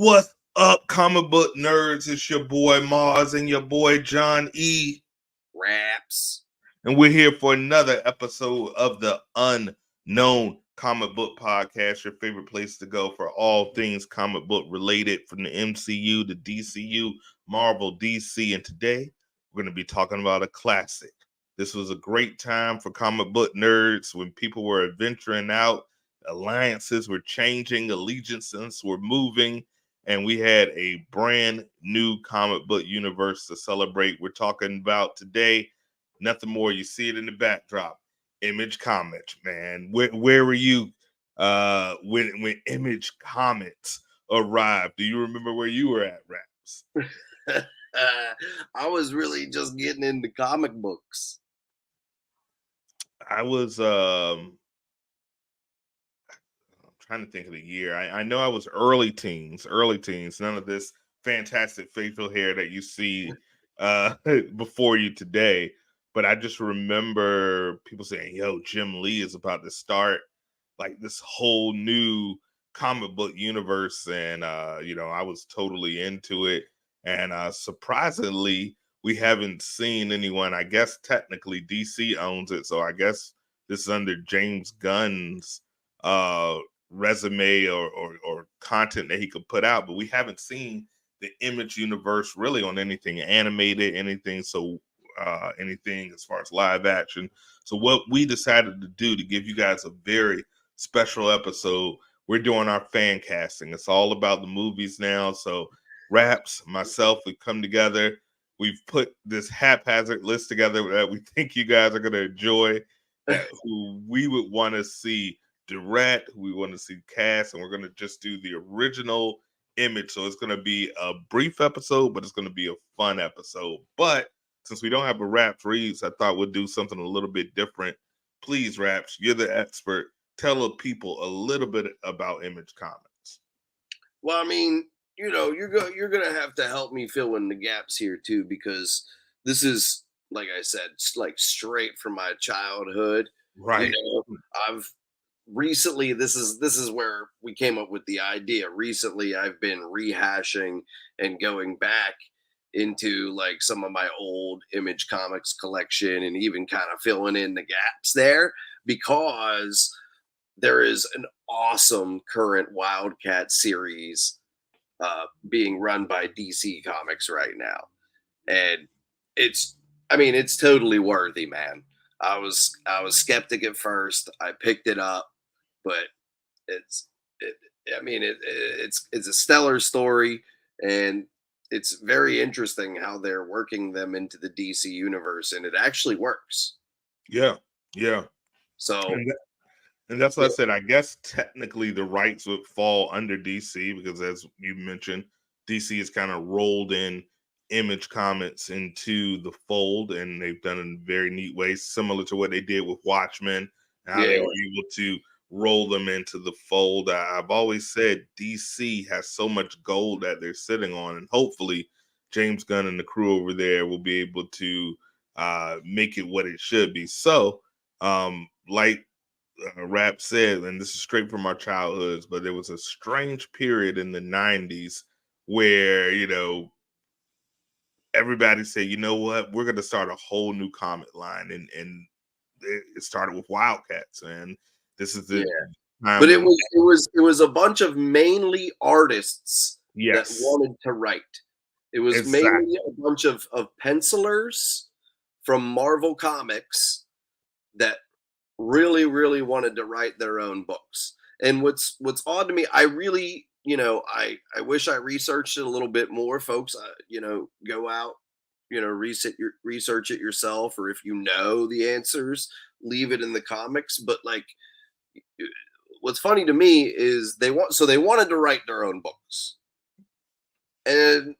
What's up, comic book nerds? It's your boy Marz and your boy John E. Raps. And we're here for another episode of the Unknown Comic Book Podcast, your favorite place to go for all things comic book related, from the MCU to DCU, Marvel, DC. And today we're going to be talking about a classic. This was a great time for comic book nerds when people were venturing out, alliances were changing, allegiances were moving, and we had a brand new comic book universe to celebrate. We're talking about today nothing more. You see it in the backdrop. Image Comics, man. Where were you when Image Comics arrived? Do you remember where you were at, Raps? I was really just getting into comic books. I was I'm trying to think of the year. I know I was early teens. None of this fantastic facial hair that you see before you today. But I just remember people saying, yo, Jim Lee is about to start like this whole new comic book universe. And, I was totally into it. And surprisingly, we haven't seen anyone. I guess technically DC owns it. So I guess this is under James Gunn's resume or content that he could put out. But we haven't seen the Image universe really on anything animated, anything as far as live action. So what we decided to do to give you guys a very special episode, we're doing our fan casting. It's all about the movies now. So Raps, myself, we've come together. We've put this haphazard list together that we think you guys are going to enjoy, who we would want to see direct, who we want to see cast, and we're going to just do the original Image. So it's going to be a brief episode, but it's going to be a fun episode. But since we don't have a Raps Reads, I thought we'd do something a little bit different. Please, Raps, you're the expert. Tell the people a little bit about Image Comics. Well, I mean, you're gonna have to help me fill in the gaps here too, because this is, like I said, like straight from my childhood. Right. I've recently, this is where we came up with the idea. Recently, I've been rehashing and going back into like some of my old Image Comics collection and even kind of filling in the gaps there, because there is an awesome current Wildcat series being run by DC Comics right now. And it's totally worthy, man. I was skeptic at first. I picked it up, but it's a stellar story, and it's very interesting how they're working them into the DC universe, and it actually works. Yeah. So, and that's what I said. I guess technically the rights would fall under DC because, as you mentioned, DC has kind of rolled in Image Comics into the fold, and they've done it in very neat ways, similar to what they did with Watchmen, and how they were able to roll them into the fold. I've always said DC has so much gold that they're sitting on, and hopefully James Gunn and the crew over there will be able to make it what it should be. So, like Rap said, and this is straight from our childhoods, but there was a strange period in the 90s where, everybody said, you know what, we're going to start a whole new comic line. And it started with Wildcats, and this is the time. But it was a bunch of mainly artists that wanted to write. It was mainly a bunch of pencilers from Marvel Comics that really, really wanted to write their own books. And what's odd to me, I really, I wish I researched it a little bit more, folks. Go out, research it yourself, or if you know the answers, leave it in the comments. But like, what's funny to me is they wanted to write their own books, and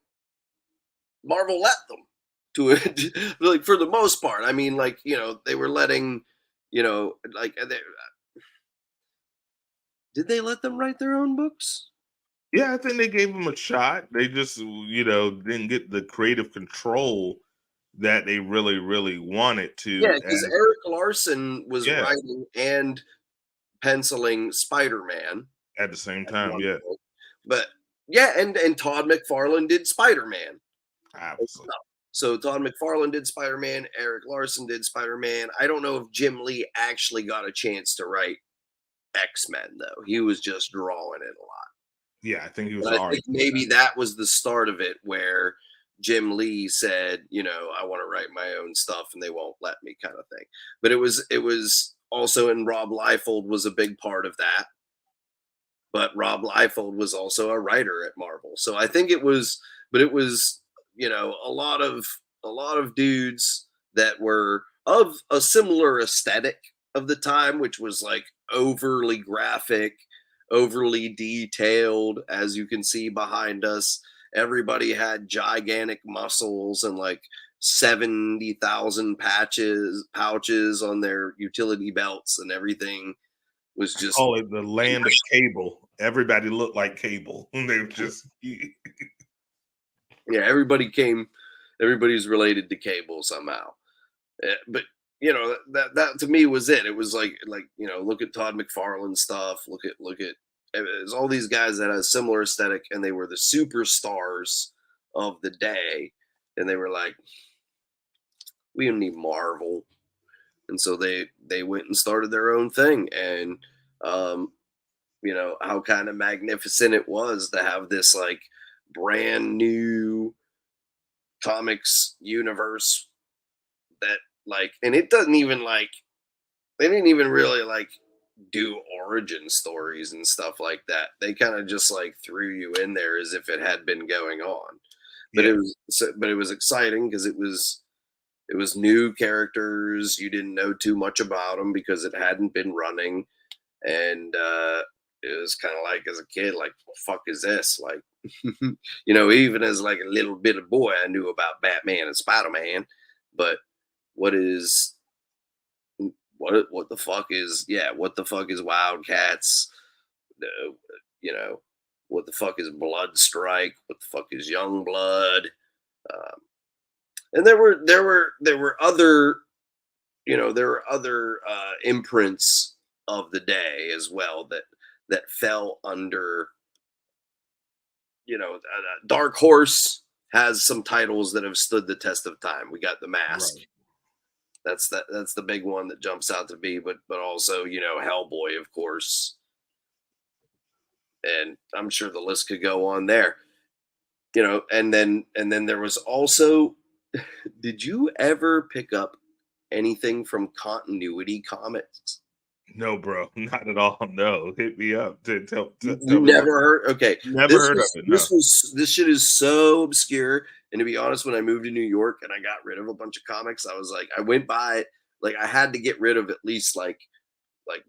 Marvel let them to it, like, for the most part. I mean, like, they were letting, did they let them write their own books? Yeah, I think they gave them a shot. They just, didn't get the creative control that they really, really wanted to. Yeah, because Eric Larson was writing and penciling Spider-Man at the same time. Yeah, but Yeah, and Todd McFarlane did Spider-Man. Absolutely. So Todd McFarlane did Spider-Man, Eric Larson did Spider-Man. I don't know if Jim Lee actually got a chance to write X-Men though. He was just drawing it a lot. Yeah, I think he was. And I think maybe that was the start of it, where Jim Lee said, you know, I want to write my own stuff and they won't let me, kind of thing. But it was also, and Rob Liefeld was a big part of that. But Rob Liefeld was also a writer at Marvel. So I think it was, but it was, you know, a lot of dudes that were of a similar aesthetic of the time, which was like overly graphic, overly detailed, as you can see behind us. Everybody had gigantic muscles and like 70,000 pouches on their utility belts, and everything was just, call it the land of Cable. Everybody looked like Cable. They were just yeah, everybody's related to Cable somehow. But you know, that to me was it. It was like, you know, look at Todd McFarlane stuff, look at it's all these guys that had a similar aesthetic, and they were the superstars of the day, and they were like, we don't need Marvel. And so they went and started their own thing. And you know, how kind of magnificent it was to have this like brand new comics universe that, like, and it doesn't even like, they didn't even really like do origin stories and stuff like that. They kind of just like threw you in there as if it had been going on. But yeah. it was exciting because it was new characters. You didn't know too much about them because it hadn't been running. And it was kind of like, as a kid, like, what the fuck is this? Like, you know, even as like a little bit of boy, I knew about Batman and Spider-Man, but what the fuck is, what the fuck is Wildcats? You know, what the fuck is Blood Strike? What the fuck is Young Blood? And there were other, you know, there were other imprints of the day as well that fell under, you know, Dark Horse has some titles that have stood the test of time. We got The Mask. Right. That's the big one that jumps out to be, but also, you know, Hellboy, of course. And I'm sure the list could go on there. You know, and then there was also, did you ever pick up anything from Continuity Comics? No, bro, not at all. No, hit me up to tell you me. Never heard? Okay, never heard of it. No. This shit is so obscure. And to be honest, when I moved to New York and I got rid of a bunch of comics, I was like, I went by it, like I had to get rid of at least like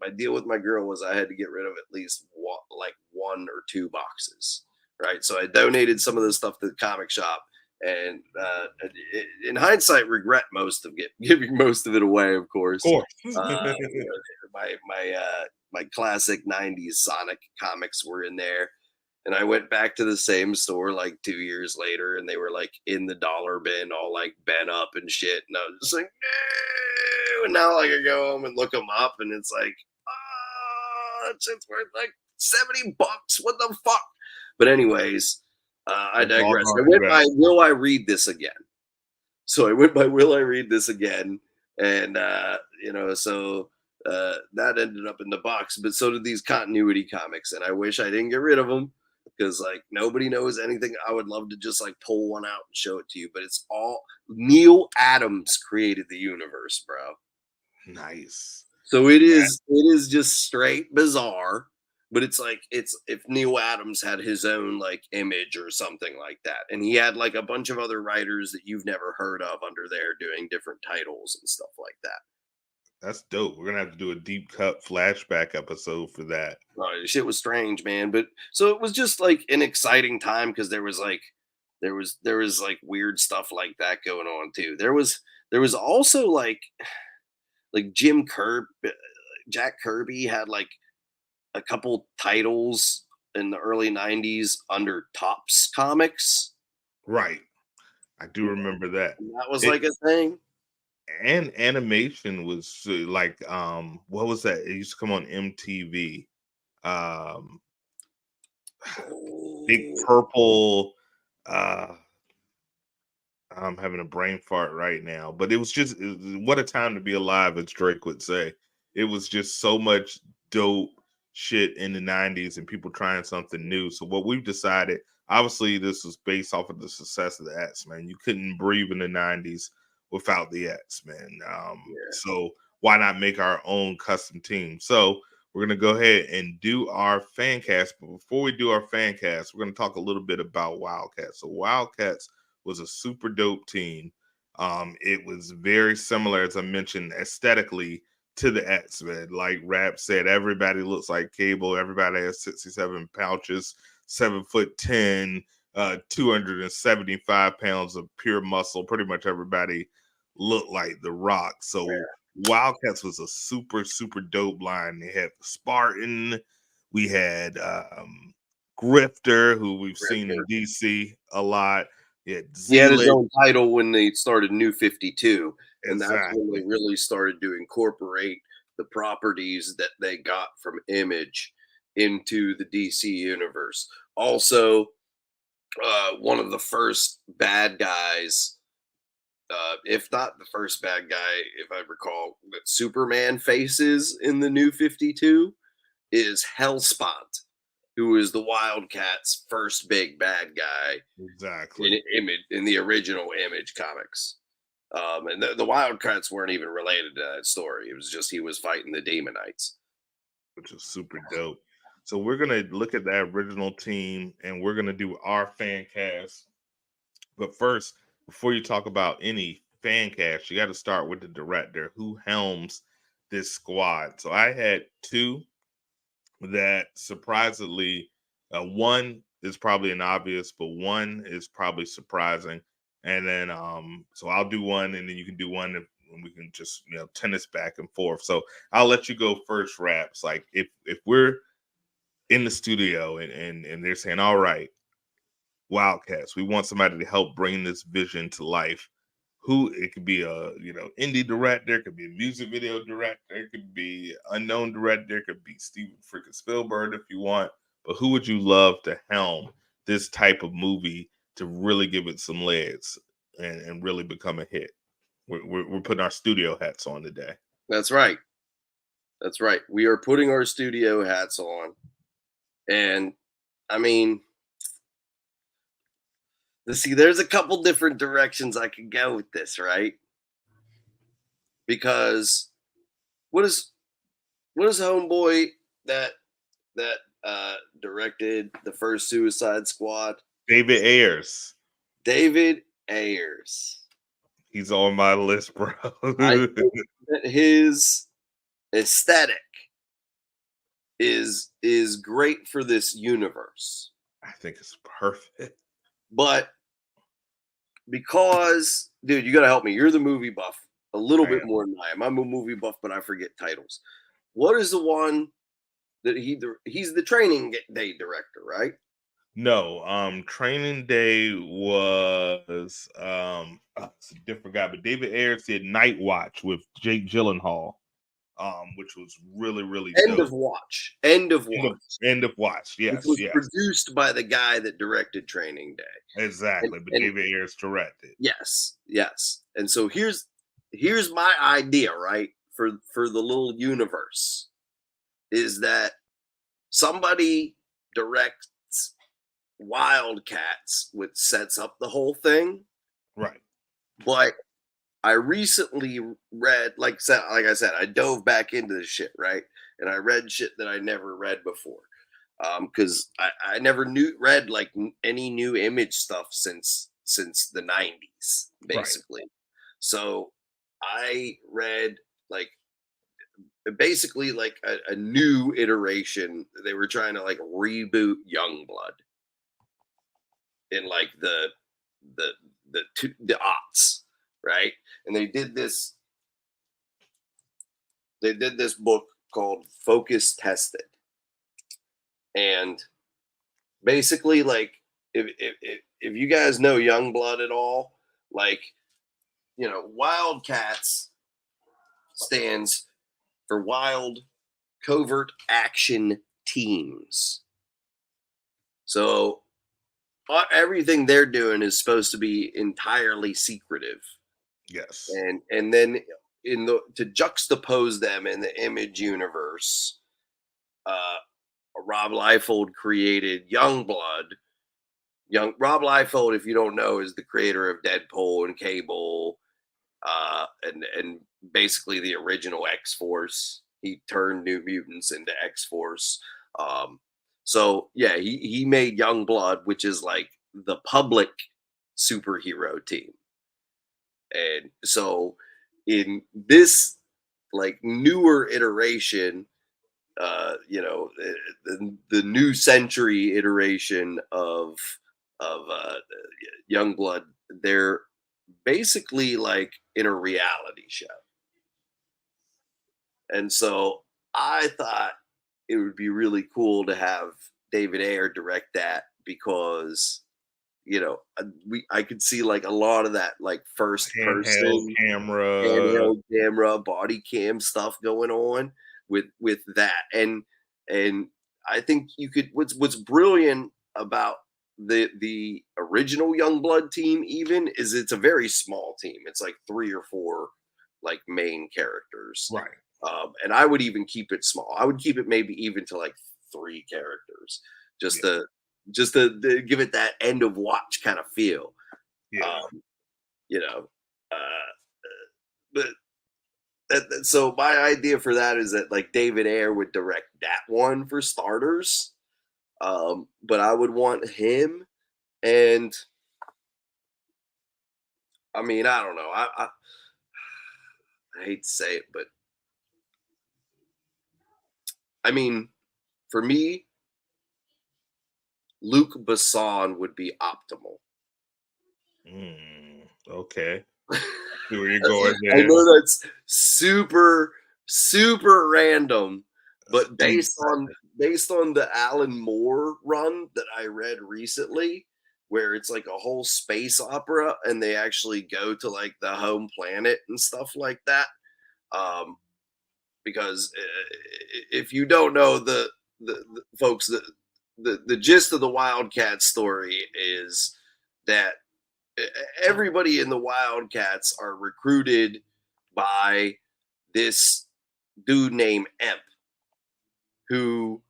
my deal with my girl was I had to get rid of at least one or two boxes, right? So I donated some of the stuff to the comic shop. And in hindsight, regret most of giving most of it away, of course. You know, my classic 90s Sonic comics were in there. And I went back to the same store like 2 years later, and they were like in the dollar bin, all like bent up and shit. And I was just like, no. And now like I go home and look them up, and it's like, oh, that shit's worth like $70. What the fuck? But anyways, I digress. I went by Will I Read This Again? So I went by Will I Read This Again? And, you know, so that ended up in the box. But so did these continuity comics. And I wish I didn't get rid of them because, like, nobody knows anything. I would love to just, like, pull one out and show it to you. But it's all Neil Adams created the universe, bro. Nice. So it is just straight bizarre. But it's like, it's if Neil Adams had his own like Image or something like that. And he had like a bunch of other writers that you've never heard of under there doing different titles and stuff like that. That's dope. We're going to have to do a deep cut flashback episode for that. Oh, shit was strange, man. But so it was just like an exciting time because there was like weird stuff like that going on too. There was also like Jack Kirby had like a couple titles in the early 90s under Topps Comics. Right. I do remember that. And that was like a thing. And animation was like, what was that? It used to come on MTV. big purple. I'm having a brain fart right now, but it was what a time to be alive, as Drake would say. It was just so much dope shit in the 90s and people trying something new. So what we've decided, obviously this was based off of the success of the X-Men. You couldn't breathe in the 90s without the X-Men. So why not make our own custom team? So we're going to go ahead and do our fan cast. But before we do our fan cast, we're going to talk a little bit about Wildcats. So Wildcats was a super dope team. It was very similar, as I mentioned, aesthetically to the X-Men. Like Rap said, everybody looks like Cable. Everybody has 67 pouches, 7'10", 275 pounds of pure muscle. Pretty much everybody looked like The Rock. So Wildcats was a super, super dope line. They had Spartan. We had Grifter, who we've seen in DC a lot. He had his own title when they started New 52. And that's when they really started to incorporate the properties that they got from Image into the DC universe. Also, one of the first bad guys, if not the first bad guy, if I recall, that Superman faces in the New 52 is Hellspot, who is the Wildcats' first big bad guy. Exactly. In the original Image comics. And the Wildcats weren't even related to that story. It was just he was fighting the Demonites. Which is super dope. So we're going to look at that original team and we're going to do our fan cast. But first, before you talk about any fan cast, you got to start with the director who helms this squad. So I had two that surprisingly, one is probably an obvious, but one is probably surprising. And then, so I'll do one, and then you can do one, and we can just tennis back and forth. So I'll let you go first, Raps. Like if we're in the studio and they're saying, all right, Wildcats, we want somebody to help bring this vision to life. Who it could be a indie director, it could be a music video director, it could be unknown director, it could be Steven freaking Spielberg if you want. But who would you love to helm this type of movie to really give it some legs and really become a hit? We're putting our studio hats on today. That's right. That's right. We are putting our studio hats on. And I mean, see, there's a couple different directions I could go with this, right? Because what is homeboy that directed the first Suicide Squad? David Ayers. David Ayers. He's on my list, bro. I think that his aesthetic is great for this universe. I think it's perfect. But because, dude, you got to help me. You're the movie buff a little bit more than I am. I'm a movie buff, but I forget titles. What is the one that he's the Training Day director, right? No, Training Day was it's a different guy, but David Ayers did Night Watch with Jake Gyllenhaal, which was really, really End of Watch. End of Watch. Yes, which was produced by the guy that directed Training Day. Exactly, but David Ayers directed. Yes. And so here's my idea, right, for the little universe, is that somebody directs Wildcats, which sets up the whole thing. Right. But I recently read, like I said, I dove back into this shit, right? And I read shit that I never read before. Because I never read like any new Image stuff since the 90s, basically. Right. So I read like basically like a new iteration. They were trying to like reboot Youngblood in like the aughts, right? And they did this book called Focus Tested. And basically, like, if you guys know Youngblood at all, like, Wildcats stands for Wild Covert Action Teams. So everything they're doing is supposed to be entirely secretive. Yes. And then to juxtapose them in the Image universe, Rob Liefeld created Youngblood. Rob Liefeld, if you don't know, is the creator of Deadpool and Cable, and basically the original X-Force. He turned New Mutants into X-Force. So yeah, he made Youngblood, which is like the public superhero team. And so in this like newer iteration, the new century iteration of Youngblood, they're basically like in a reality show. And so I thought it would be really cool to have David Ayer direct that, because I could see like a lot of that like first person handheld camera, body cam stuff going on with that. And I think you could, what's brilliant about the original Youngblood team even is it's a very small team. It's like 3 or 4 like main characters. Right. And I would even keep it small. I would keep it maybe even to like 3 characters, just to give it that end of watch kind of feel. Yeah. But so my idea for that is that like David Ayer would direct that one for starters. But I would want him, and I mean, I don't know. I hate to say it, but I mean, for me, Luc Besson would be optimal. Okay. See where you're going there. I know that's super, super random, but based on the Alan Moore run that I read recently, where it's like a whole space opera and they actually go to like the home planet and stuff like that. Because if you don't know the folks, the gist of the Wildcat story is that everybody in the Wildcats are recruited by this dude named Emp, who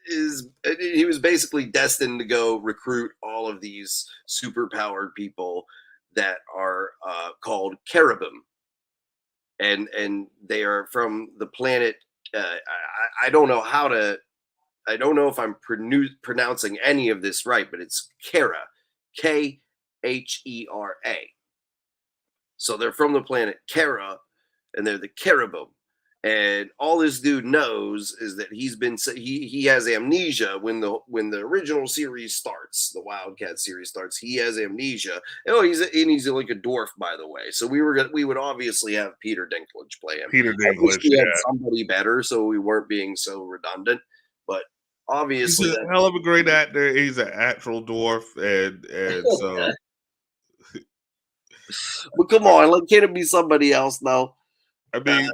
he was basically destined to go recruit all of these superpowered people that are called Cherubim, and they are from the planet. I don't know how to. I don't know if I'm pronouncing any of this right, but it's Khera, Khera. So they're from the planet Khera, and they're the Cherubim. And all this dude knows is that he has amnesia when the original series starts, the Wildcat series starts. He has amnesia. Oh, he's like a dwarf, by the way. So we would obviously have Peter Dinklage play him. I wish we had somebody better, so we weren't being so redundant. But obviously, he's a hell of a great actor. He's an actual dwarf, and so. But come on, like, can't it be somebody else now? I mean,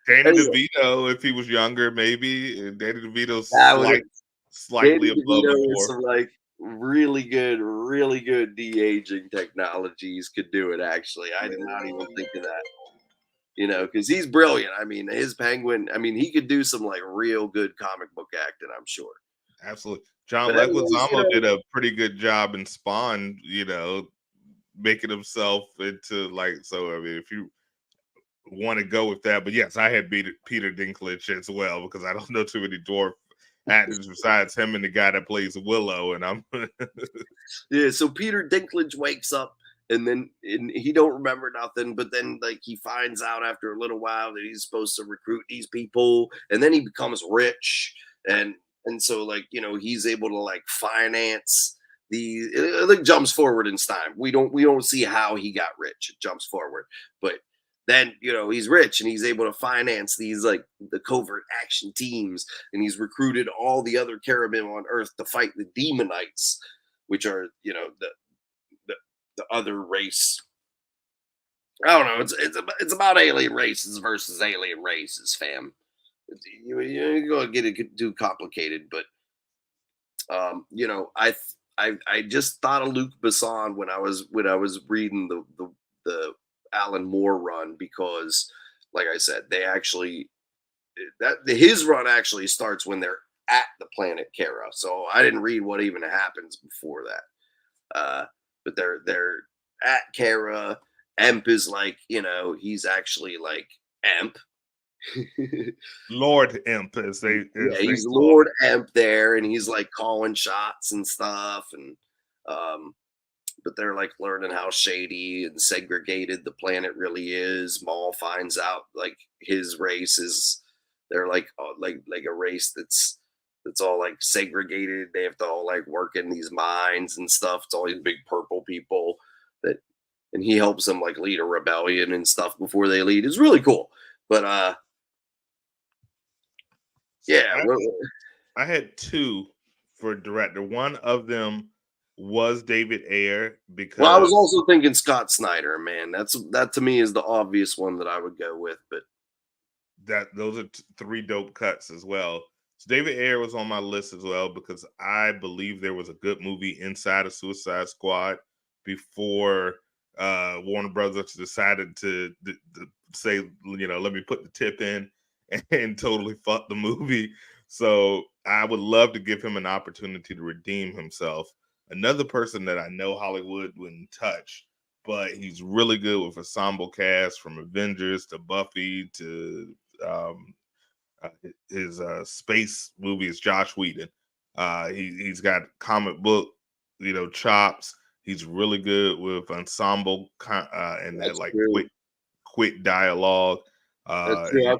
Danny DeVito, if he was younger, maybe. And Danny DeVito's slightly above the dwarf. Some like really good de-aging technologies could do it. Actually, I did not even think of that. Because he's brilliant. I mean, his Penguin. I mean, he could do some like real good comic book acting, I'm sure. Absolutely. John Leguizamo did a pretty good job in Spawn. Making himself into like. So I mean, if you want to go with that, but yes, I had Peter Dinklage as well, because I don't know too many dwarf actors besides him and the guy that plays Willow, and I'm yeah. So Peter Dinklage wakes up and he don't remember nothing, but then like he finds out after a little while that he's supposed to recruit these people, and then he becomes rich, and so like he's able to like finance. It like jumps forward in time. We don't see how he got rich. It jumps forward, but then he's rich and he's able to finance these like the covert action teams, and he's recruited all the other Cherubim on Earth to fight the Demonites, which are the other race. I don't know. It's about alien races versus alien races, fam. You're gonna get it too complicated, but You know, I just thought of Luc Besson when I was reading the Alan Moore run, because, like I said, they actually his run actually starts when they're at the planet Kara. So I didn't read what even happens before that. But they're at Kara. Emp is like, you know, he's actually like Emp. Lord Emp, as they he's Lord Emp there, and he's like calling shots and stuff, and but they're like learning how shady and segregated the planet really is. Maul finds out like his race is, they're like a race that's all like segregated. They have to all like work in these mines and stuff. It's all these big purple people that, and he helps them like lead a rebellion and stuff before they lead. It's really cool. But yeah, I had two for director. One of them was David Ayer, because I was also thinking Scott Snyder, man. That to me is the obvious one that I would go with, but those are three dope cuts as well. So David Ayer was on my list as well, because I believe there was a good movie inside of Suicide Squad before Warner Brothers decided to say, you know, let me put the tip in and totally fuck the movie. So I would love to give him an opportunity to redeem himself. Another person that I know Hollywood wouldn't touch, but he's really good with ensemble cast, from Avengers to Buffy to his space movies, Josh Whedon. He's got comic book, you know, chops. He's really good with ensemble and that like quick dialogue. That's true. I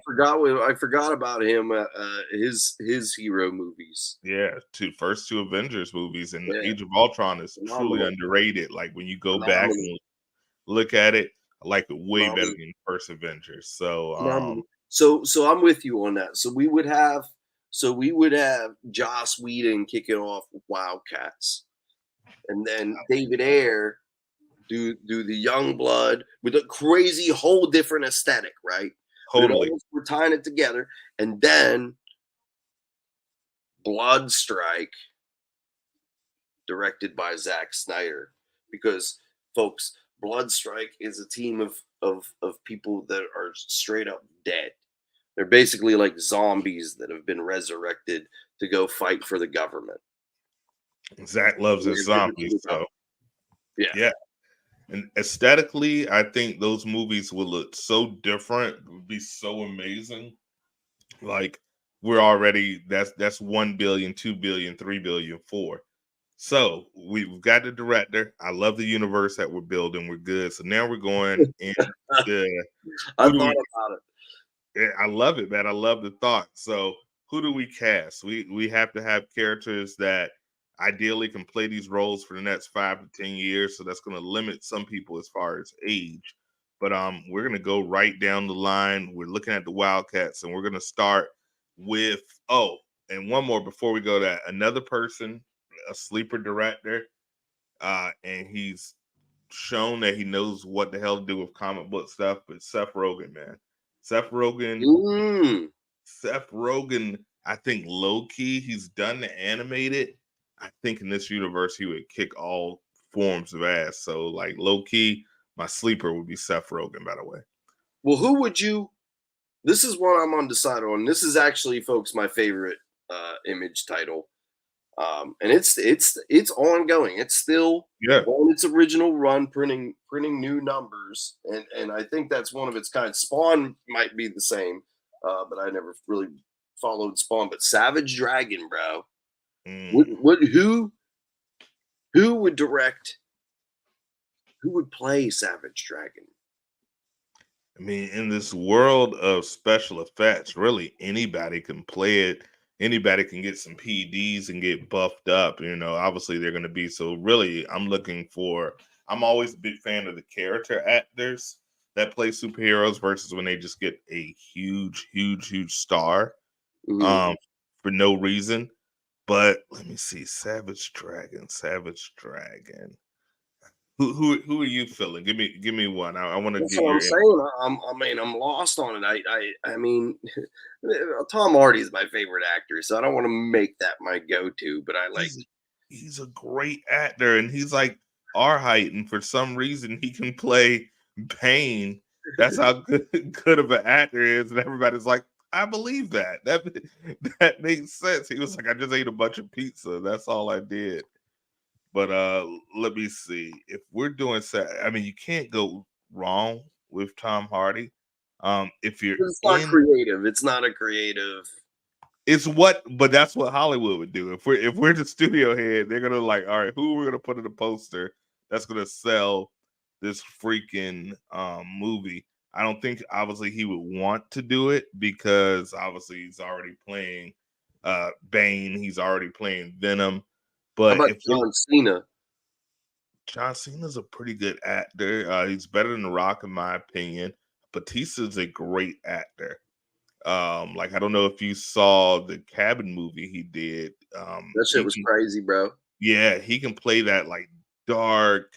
forgot about him. His hero movies. Yeah, first two Avengers movies, and Age of Ultron is truly underrated. Like when you go back and look at it, I like it way better than first Avengers. So so I'm with you on that. So we would have Joss Whedon kicking off with Wildcats, and then David Ayer do the young blood with a crazy whole different aesthetic, right? Totally. We're tying it together, and then Blood Strike, directed by Zack Snyder, because folks, Blood Strike is a team of people that are straight up dead. They're basically like zombies that have been resurrected to go fight for the government. Zach loves his zombies, so yeah. And aesthetically, I think those movies will look so different. It would be so amazing. Like we're already that's 1 billion, 2 billion, 3 billion, 4. So we've got the director. I love the universe that we're building. We're good. So now we're going into I thought about it. I love it, man. I love the thought. So who do we cast? We have to have characters that ideally can play these roles for the next 5 to 10 years. So that's going to limit some people as far as age. But we're going to go right down the line. We're looking at the Wildcats, and we're going to start with and one more before we go to that. Another person, a sleeper director, and he's shown that he knows what the hell to do with comic book stuff. But Seth Rogen, man. Seth Rogen, I think low key, he's done the animated. I think in this universe, he would kick all forms of ass. So, like, low key, my sleeper would be Seth Rogen, by the way. Well, who would you? This is one I'm undecided on. This is actually, folks, my favorite Image title. And it's ongoing. It's still on its original run, printing new numbers, and I think that's one of its kind. Spawn might be the same, but I never really followed Spawn. But Savage Dragon, bro, who would direct? Who would play Savage Dragon? I mean, in this world of special effects, really anybody can play it. Anybody can get some PDs and get buffed up. You know, obviously they're going to be. So really, I'm always a big fan of the character actors that play superheroes versus when they just get a huge star for no reason. But let me see, Savage Dragon. Who are you feeling? Give me one. I want to That's get what your I'm saying. I'm lost on it. I mean, Tom Hardy is my favorite actor, so I don't want to make that my go-to. But I like. He's a great actor, and he's like our height, and for some reason he can play Bane. That's how good of an actor he is, and everybody's like, I believe that. That makes sense. He was like, I just ate a bunch of pizza. That's all I did. But let me see. If we're doing I mean, you can't go wrong with Tom Hardy. If you're It's not creative. It's not a creative. But that's what Hollywood would do. If we're the studio head, they're gonna like, all right, who we're gonna put in the poster that's gonna sell this freaking movie. I don't think obviously he would want to do it because obviously he's already playing Bane, he's already playing Venom. But how about John Cena? John Cena's a pretty good actor. He's better than The Rock, in my opinion. Batista's a great actor. Like I don't know if you saw the Cabin movie he did. That shit was crazy, bro. Yeah, he can play that like dark,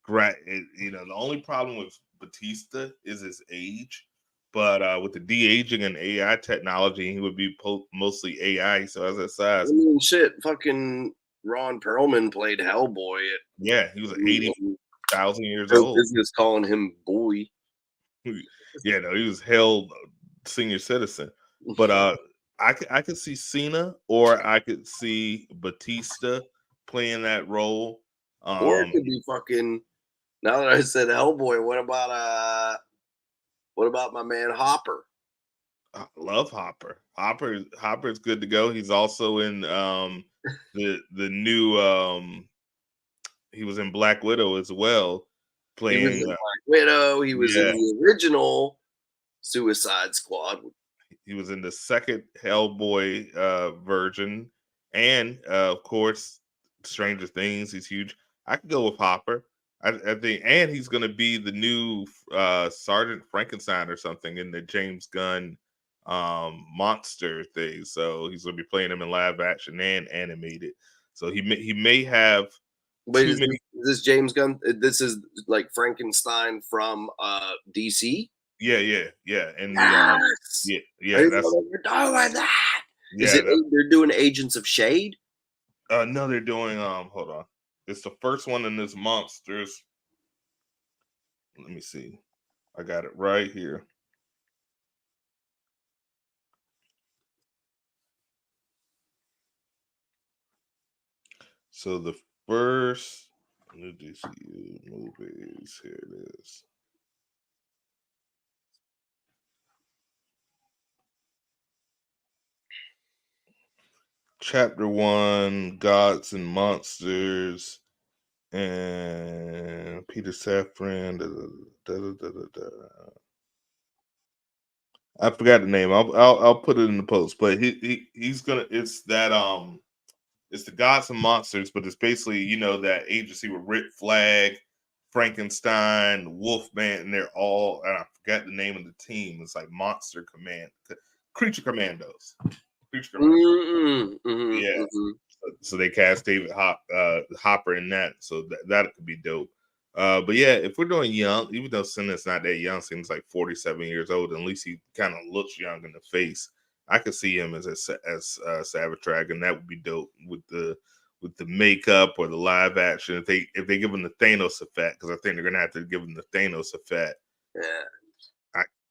you know, the only problem with Batista is his age. But with the de-aging and AI technology, he would be mostly AI. So as a size, I mean, shit, fucking Ron Perlman played Hellboy. Yeah, he was 80,000 years old. Business calling him boy. Yeah, no, he was held senior citizen. But I could see Cena, or I could see Batista playing that role. Or it could be fucking. Now that I said Hellboy, what about my man Hopper? I love Hopper. Hopper is good to go. He's also in the new he was in Black Widow as well, playing He was in Black Widow. He was in the original Suicide Squad. He was in the second Hellboy version, and of course, Stranger Things. He's huge. I could go with Hopper. I think, and he's going to be the new Sergeant Frankenstein or something in the James Gunn monster thing. So he's going to be playing him in live action and animated. So he may have. Wait, is this James Gunn? This is like Frankenstein from DC. Yeah. And yes! yeah. That's what you're doing that. Yeah, is it? They're doing Agents of Shade. No, they're doing. Hold on. It's the first one in this monsters. Let me see. I got it right here. So the first new DCU movies, here it is. Chapter 1, Gods and Monsters, and Peter Safran. I forgot the name. I'll put it in the post, but he's gonna. It's that it's the Gods and Monsters, but it's basically, you know, that agency with Rick Flag, Frankenstein, Wolfman, and they're all, and I forgot the name of the team. It's like Creature Commandos. Creature Commandos. Yeah. So they cast David Hopper in that, so that could be dope. But yeah, if we're doing young, even though Cena's not that young, seems like 47 years old, at least he kind of looks young in the face. I could see him as Savage Dragon. That would be dope with the makeup or the live action. If they give him the Thanos effect, because I think they're gonna have to give him the Thanos effect. Yeah,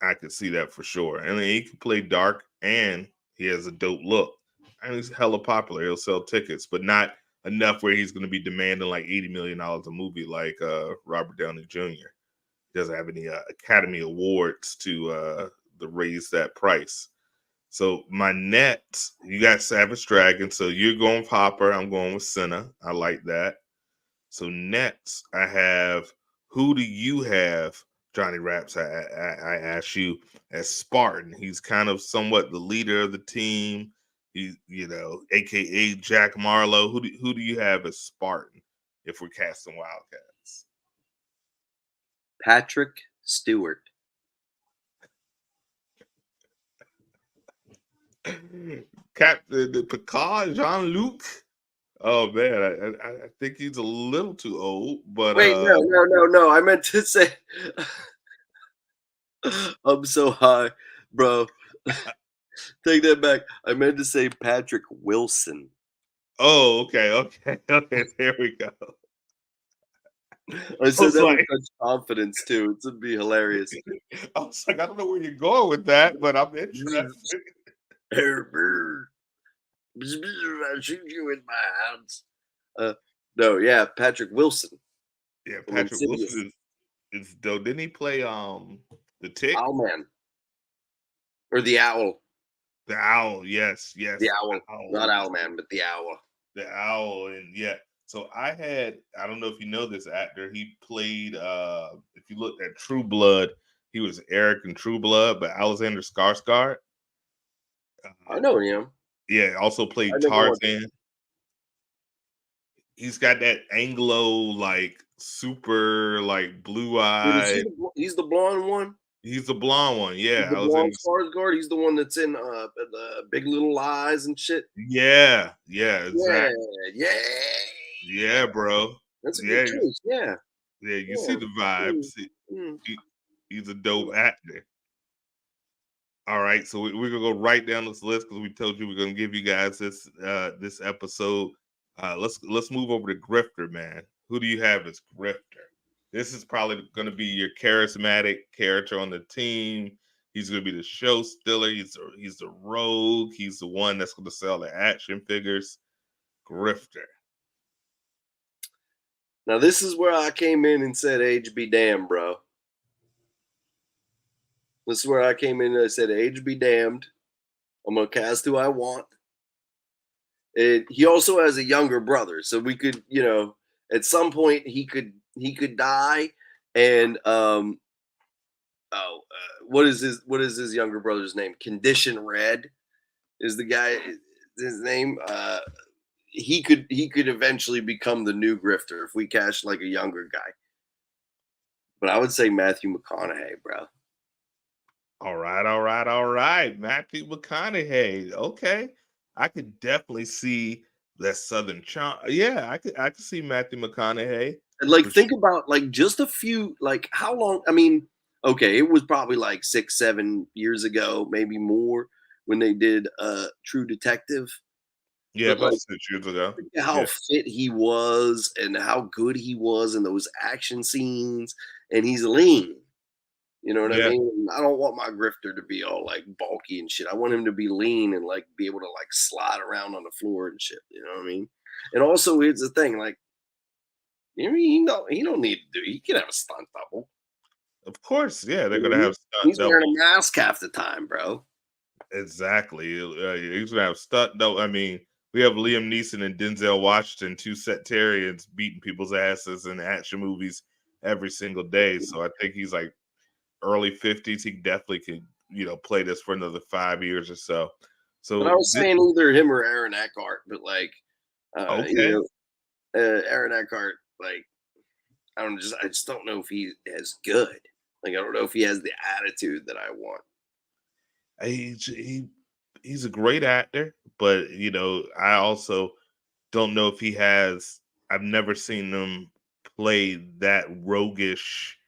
I could see that for sure. And then he can play dark, and he has a dope look. And he's hella popular. He'll sell tickets, but not enough where he's going to be demanding like $80 million a movie like Robert Downey Jr. He doesn't have any Academy Awards to raise that price. So my Nets, you got Savage Dragon. So you're going with Hopper. I'm going with Senna. I like that. So Nets, I have. Who do you have, Johnny Raps? I asked you as Spartan. He's kind of somewhat the leader of the team. He, you know, AKA Jack Marlowe. Who do you have as Spartan if we're casting Wildcats? Patrick Stewart. Captain Picard, Jean-Luc. Oh man, I think he's a little too old, but Wait, no. I meant to say I'm so high, bro. Take that back. I meant to say Patrick Wilson. oh, okay. There we go. I said that with such confidence too. It's gonna be hilarious. I was like, I don't know where you're going with that, but I'm interested. I shoot you in my hands. No, yeah, Patrick Wilson. Yeah, Patrick Wilson is dope. Didn't he play the Tick? Owlman. Or the Owl. The Owl, yes. The Owl. Not Owlman, but the Owl. The Owl, and yeah. So I don't know if you know this actor. He played if you looked at True Blood, he was Eric in True Blood, but Alexander Skarsgård. I know him. Yeah, also played Tarzan. He's got that Anglo, like super, like blue eyes. He's the blonde one. He's the blonde one, yeah. The blonde Skarsgård. He's the one that's in the Big Little Lies and shit. Yeah, exactly. Yeah, bro. That's a good choice. Yeah. Yeah, you see the vibes. He's a dope actor. All right, so we're gonna go right down this list because we told you we're gonna give you guys this this episode. Let's move over to Grifter, man. Who do you have as Grifter? This is probably gonna be your charismatic character on the team. He's gonna be the show stealer. He's the rogue. He's the one that's gonna sell the action figures. Grifter. Now this is where I came in and said, "Age be damned, bro." This is where I came in and I said, "Age be damned. I'm gonna cast who I want." And he also has a younger brother, so we could, at some point he could die. And what is his younger brother's name? Condition Red is the guy. His name. He could eventually become the new Grifter if we cast like a younger guy. But I would say Matthew McConaughey, bro. All right. Matthew McConaughey. Okay. I could definitely see that Southern charm. Yeah, I could see Matthew McConaughey. And think about just a few, how long, I mean, okay, it was probably 6-7 years ago, maybe more, when they did True Detective. Yeah, about 6 years ago. How fit he was and how good he was in those action scenes, and he's lean. You know what I mean? I don't want my Grifter to be all bulky and shit. I want him to be lean and be able to slide around on the floor and shit. You know what I mean? And also, here's the thing: he don't need to do. He can have a stunt double. Of course, yeah, they're gonna have stunt. He's wearing a mask half the time, bro. Exactly. He's gonna have stunt double. I mean, we have Liam Neeson and Denzel Washington, two sectarians, beating people's asses in action movies every single day. So I think he's early 50s. He definitely could, play this for another 5 years or so. So I was saying either him or Aaron Eckhart, but Aaron Eckhart, I just don't know if he's as good. I don't know if he has the attitude that I want. He's a great actor, but I also don't know if he has. I've never seen him play that roguish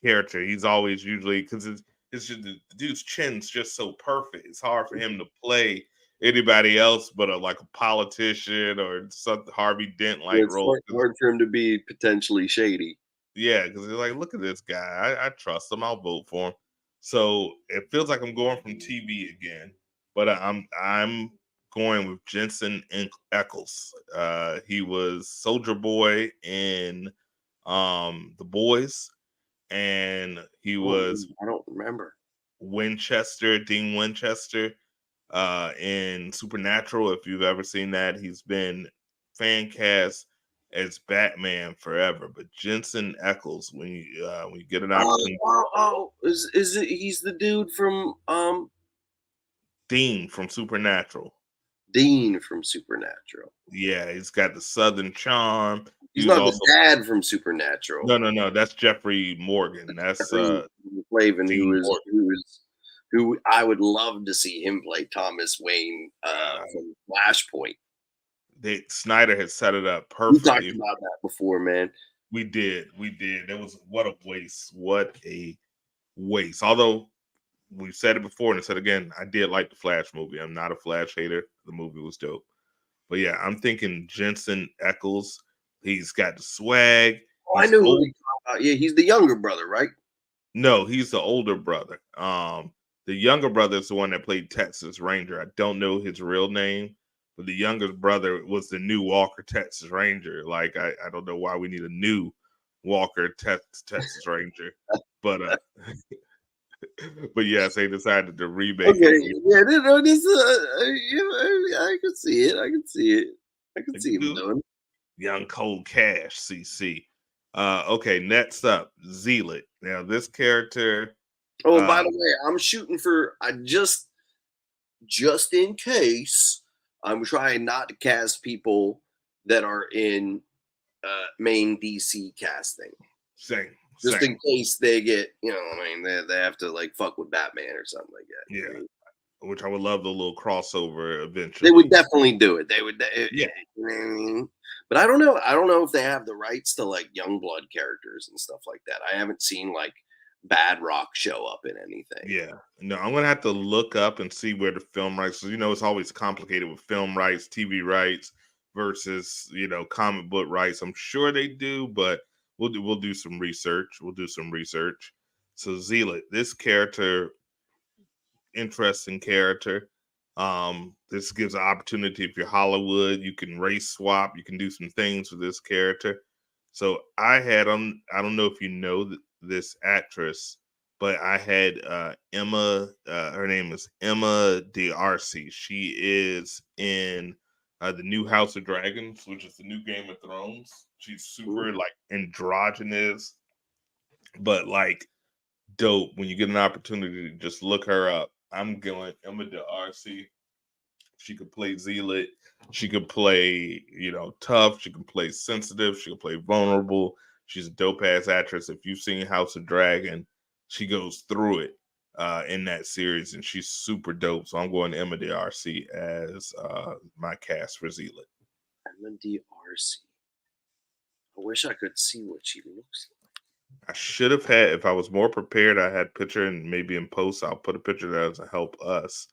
character. He's always usually, because it's just the dude's chin's just so perfect. It's hard for him to play anybody else but a politician or some Harvey Dent role. It's hard for him to be potentially shady. Yeah, because they're look at this guy. I trust him. I'll vote for him. So it feels like I'm going from TV again, but I'm going with Jensen Ackles. He was Soldier Boy in The Boys. And he was, I don't remember, Dean Winchester in Supernatural. If you've ever seen that, he's been fan cast as Batman forever. But Jensen Ackles, when you get an opportunity, is it? He's the dude from Dean from Supernatural. Dean from Supernatural. Yeah, he's got the Southern charm. He's not the dad from Supernatural. No. That's Jeffrey Morgan. That's Flavin, who I would love to see him play Thomas Wayne from Flashpoint. Snyder had set it up We talked perfectly. about that before, man. We did. It was what a waste. What a waste. Although we've said it before and I said again, I did like the Flash movie. I'm not a Flash hater. The movie was dope. But yeah, I'm thinking Jensen Ackles. He's got the swag. Oh, I know who you're talking about. Yeah, he's the younger brother, right? No, he's the older brother. The younger brother is the one that played Texas Ranger. I don't know his real name, but the younger brother was the new Walker Texas Ranger. Like I don't know why we need a new Walker Texas Ranger, but but yes, they decided to remake okay. it. Yeah, this. I can see it. I can see him doing it. Young Cold Cash, CC. Okay, next up, Zealot. Now this character. Oh, by the way, I'm shooting for. Just in case, I'm trying not to cast people that are in main DC casting. Same. Just in case they get, they have to like fuck with Batman or something like that. Yeah. Which I would love the little crossover eventually. They would definitely do it. They would. Yeah. But I don't know. I don't know if they have the rights to like Youngblood characters and stuff like that. I haven't seen like Bad Rock show up in anything. Yeah. No, I'm gonna have to look up and see where the film rights. So, it's always complicated with film rights, TV rights versus comic book rights. I'm sure they do, but we'll do some research. So Zealot, this character, interesting character. This gives an opportunity if you're Hollywood, you can race swap, you can do some things with this character. So I don't know if you know this actress, but I had Emma. Her name is Emma D'Arcy. She is in the new House of Dragons, which is the new Game of Thrones. She's super like androgynous, but like dope. When you get an opportunity to just look her up, I'm going Emma D'Arcy. She could play Zealot. She could play, tough. She can play sensitive. She can play vulnerable. She's a dope ass actress. If you've seen House of Dragon, she goes through it in that series, and she's super dope. So I'm going Emma D'Arcy as my cast for Zealot. Emma D'Arcy. I wish I could see what she looks like. I should have had, if I was more prepared, I had picture, and maybe in post I'll put a picture there to help us.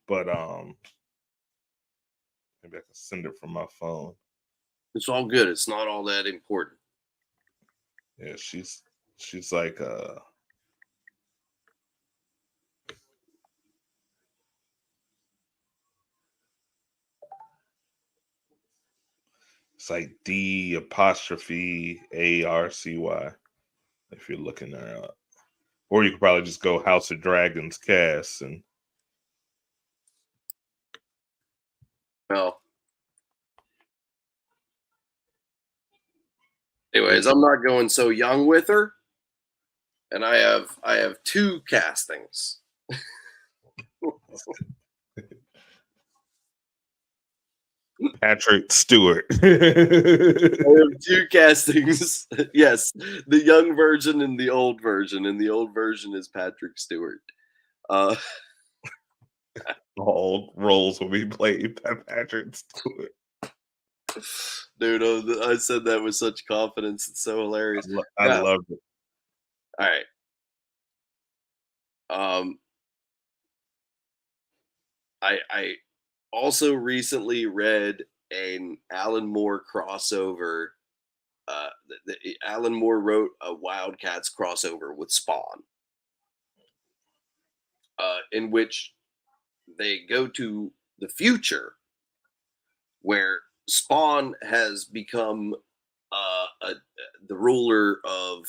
But maybe I can send it from my phone. It's all good. It's not all that important. Yeah, she's like it's like D''Arcy if you're looking her up. Or you could probably just go House of Dragons cast and well. Anyways, I'm not going so young with her. And I have two castings. Patrick Stewart. I have two castings. Yes, the young version and the old version. And the old version is Patrick Stewart. All roles will be played by Patrick Stewart. Dude, I said that with such confidence. It's so hilarious. I loved it. All right. I also recently read an Alan Moore crossover. Alan Moore wrote a Wild Cats crossover with Spawn, in which they go to the future where Spawn has become the ruler of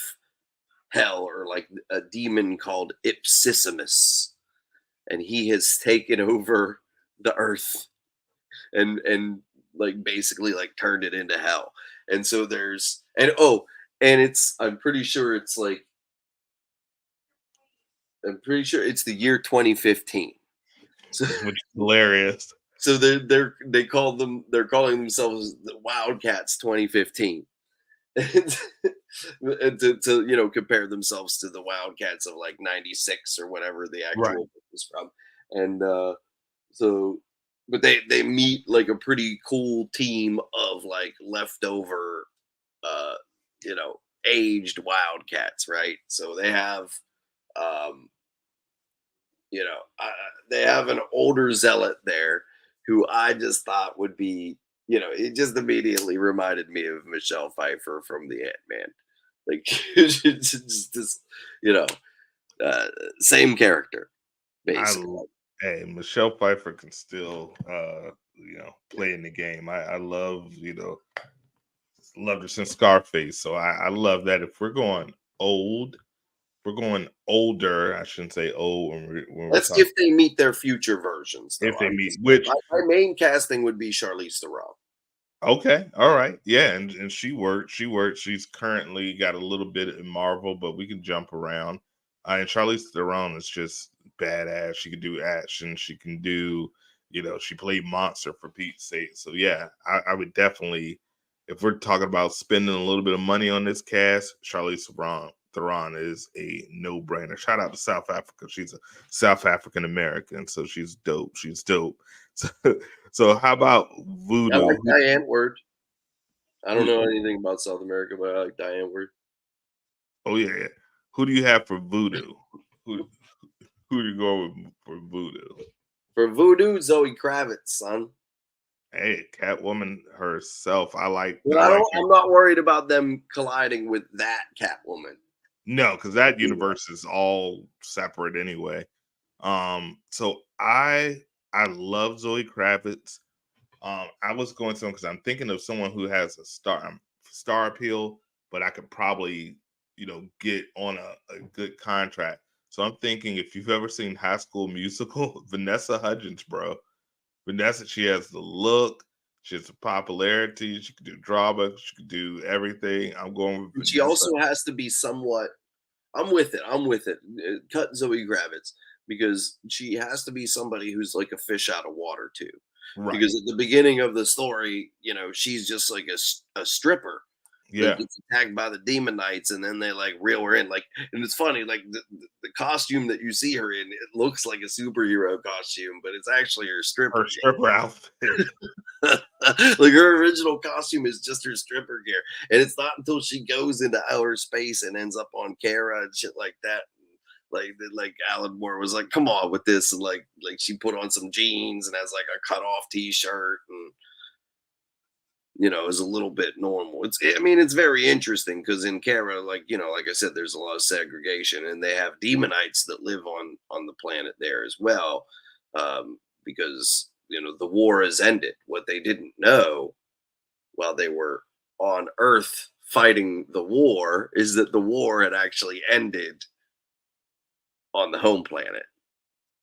hell, or like a demon called Ipsissimus, and he has taken over the earth and like basically like turned it into hell. And so there's I'm pretty sure it's the year 2015. So, which is hilarious. So they're calling themselves the Wildcats 2015. And to compare themselves to the Wildcats of like 96 or whatever the actual book is from. And so But they meet like a pretty cool team of like leftover, you know, aged wildcats, right? So they have, um, you know, they have an older zealot there who I just thought would be, you know, it just immediately reminded me of Michelle Pfeiffer from the Ant-Man. Like, it's just, you know, same character, basically. Hey, Michelle Pfeiffer can still, play in the game. I love, loved her since Scarface. So I love that. If we're going old, we're going older. I shouldn't say old when we're That's talking. if they meet their future versions, though. If they meet, which my main casting would be Charlize Theron. Okay, all right, yeah, and she worked. She worked. She's currently got a little bit in Marvel, but we can jump around. And Charlize Theron is just badass. She can do action. She can do, she played monster for Pete's sake. So yeah, I would definitely, if we're talking about spending a little bit of money on this cast, Charlize Theron is a no-brainer. Shout out to South Africa. She's a South African American, so she's dope. She's dope. So how about Voodoo? I like Diane Ward. I don't know anything about South America, but I like Diane Ward. Oh yeah. Who do you have for Voodoo? Who do you go with for Voodoo? For Voodoo, Zoe Kravitz, son. Hey, Catwoman herself. I'm not worried about them colliding with that Catwoman. No, because that universe is all separate anyway. So I love Zoe Kravitz. I was going to because I'm thinking of someone who has a star appeal, but I could probably, get on a good contract. So I'm thinking if you've ever seen High School Musical, Vanessa Hudgens, bro. Vanessa, she has the look, she has the popularity, she can do drama, she can do everything. I'm going with Vanessa. She also has to be somewhat. I'm with it. Cut Zoe Kravitz because she has to be somebody who's like a fish out of water too. Right. Because at the beginning of the story, she's just like a stripper. Yeah, that gets attacked by the demon knights, and then they like reel her in. Like, and it's funny, like the costume that you see her in, it looks like a superhero costume, but it's actually her stripper outfit. Like her original costume is just her stripper gear, and it's not until she goes into outer space and ends up on Kara and shit like that. Like Alan Moore was like, come on with this, and like she put on some jeans and has like a cut off t-shirt and is a little bit normal. It's very interesting because in Kara, like I said, there's a lot of segregation, and they have demonites that live on the planet there as well, because the war has ended. What they didn't know while they were on Earth fighting the war is that the war had actually ended on the home planet.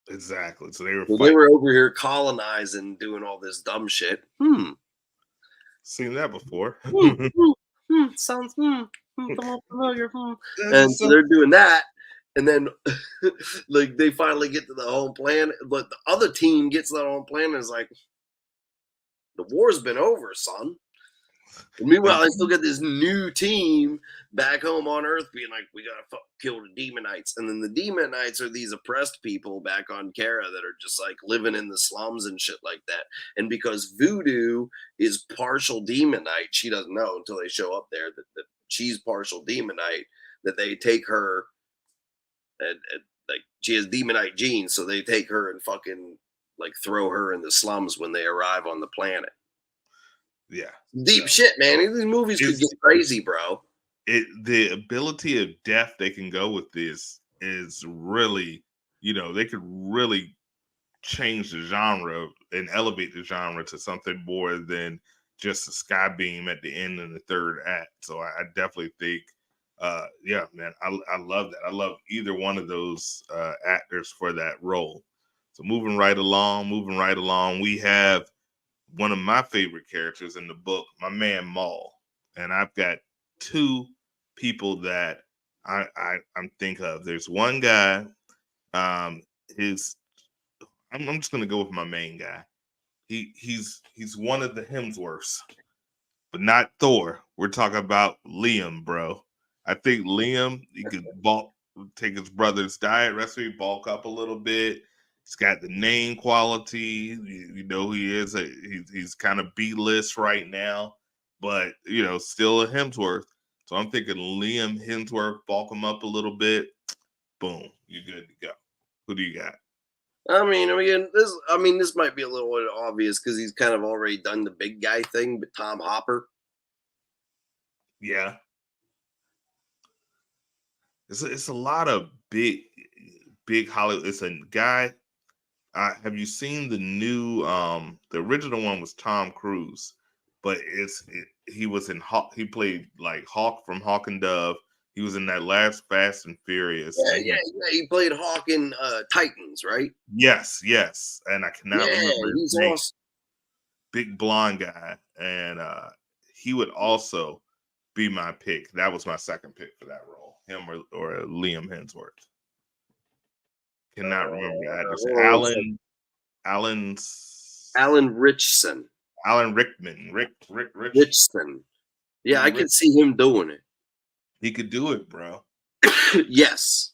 Exactly. So they were over here colonizing, doing all this dumb shit. Seen that before. Sounds familiar. And so they're doing that, and then like they finally get to the home planet, but the other team gets to the home planet and is like, the war's been over, son. And meanwhile, I still get this new team back home on Earth being like, we gotta kill the demonites. And then the demonites are these oppressed people back on Kara that are just like living in the slums and shit like that. And because Voodoo is partial demonite, she doesn't know until they show up there that she's partial demonite, that they take her and like she has demonite genes, so they take her and fucking like throw her in the slums when they arrive on the planet. Yeah. Deep shit, man. These movies could get crazy, bro. The ability of depth they can go with this is really, they could really change the genre and elevate the genre to something more than just a sky beam at the end of the third act. So I definitely think, yeah, man, I love that. I love either one of those actors for that role. So moving right along, we have one of my favorite characters in the book, my man Maul. And I've got two people that I'm think of. There's one guy, I'm just gonna go with my main guy. He's one of the Hemsworths, but not Thor. We're talking about Liam, bro. I think Liam, he could take his brother's diet recipe, bulk up a little bit. He's got the name quality. You know, he is he's kind of B-list right now, but still a Hemsworth. So I'm thinking Liam Hemsworth, bulk him up a little bit. Boom, you're good to go. Who do you got? This might be a little bit obvious because he's kind of already done the big guy thing, but Tom Hopper. Yeah. It's a lot of big Hollywood. It's a guy. Have you seen the new? The original one was Tom Cruise, but he was in Hawk. He played like Hawk from Hawk and Dove. He was in that last Fast and Furious. Yeah. He played Hawk in Titans, right? Yes. And I cannot remember his name. Awesome. Big blonde guy, and he would also be my pick. That was my second pick for that role. Him or Liam Hemsworth. Cannot remember. Alan Richson. Alan Rickman. Richson. Yeah, I could see him doing it. He could do it, bro. Yes,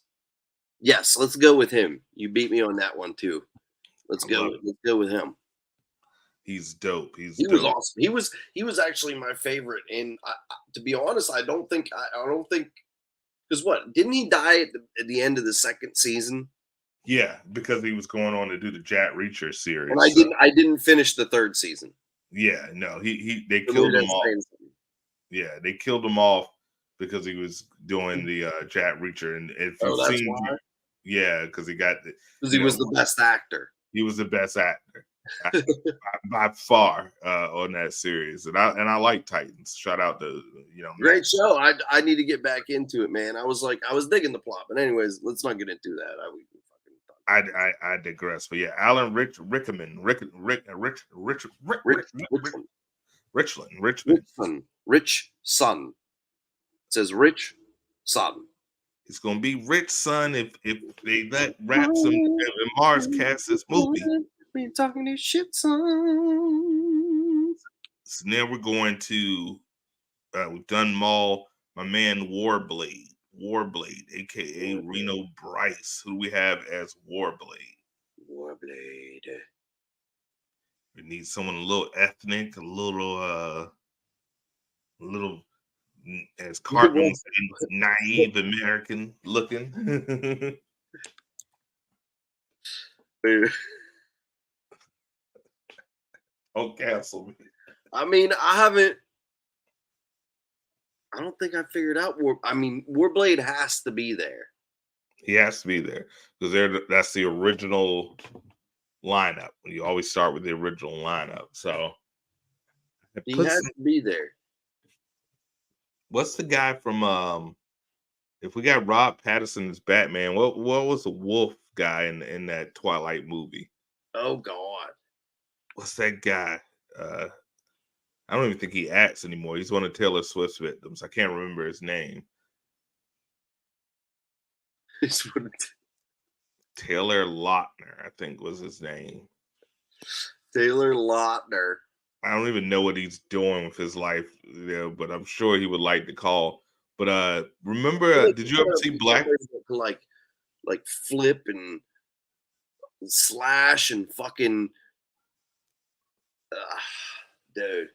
let's go with him. You beat me on that one too. Let's go with him. He's dope. He was awesome. He was actually my favorite. And to be honest, I don't think because what, didn't he die at the end of the second season? Yeah, because he was going on to do the Jack Reacher series. And I didn't finish the third season. Yeah, no, they killed him off. Yeah, they killed him off because he was doing the Jack Reacher, and if you've seen, why? Yeah, because he was the best actor. He was the best actor by far on that series, and I like Titans. Shout out to great show. I need to get back into it, man. I was digging the plot, but anyways, let's not get into that. I digress, but yeah, Alan Rickman, Rich Son. It says Rich Son. He's gonna be Rich Son if they let Raps and Marz cast this movie. We talking this shit, son. So now we're going to we've done Maul, my man Warblade, aka Reno Bryce, who we have as Warblade. We need someone a little ethnic, a little as Cartman said, naive American looking. Don't cancel me. I don't think I figured out Warblade has to be there. He has to be there because that's the original lineup. You always start with the original lineup. So he has to be there. What's the guy from if we got Rob Pattinson as Batman, what was the wolf guy in that Twilight movie? Oh God. What's that guy? I don't even think he acts anymore. He's one of Taylor Swift's victims. I can't remember his name. Taylor Lautner, I think was his name. Taylor Lautner. I don't even know what he's doing with his life, but I'm sure he would like to call. But remember, did you ever see Black? Like flip and slash and fucking, dude.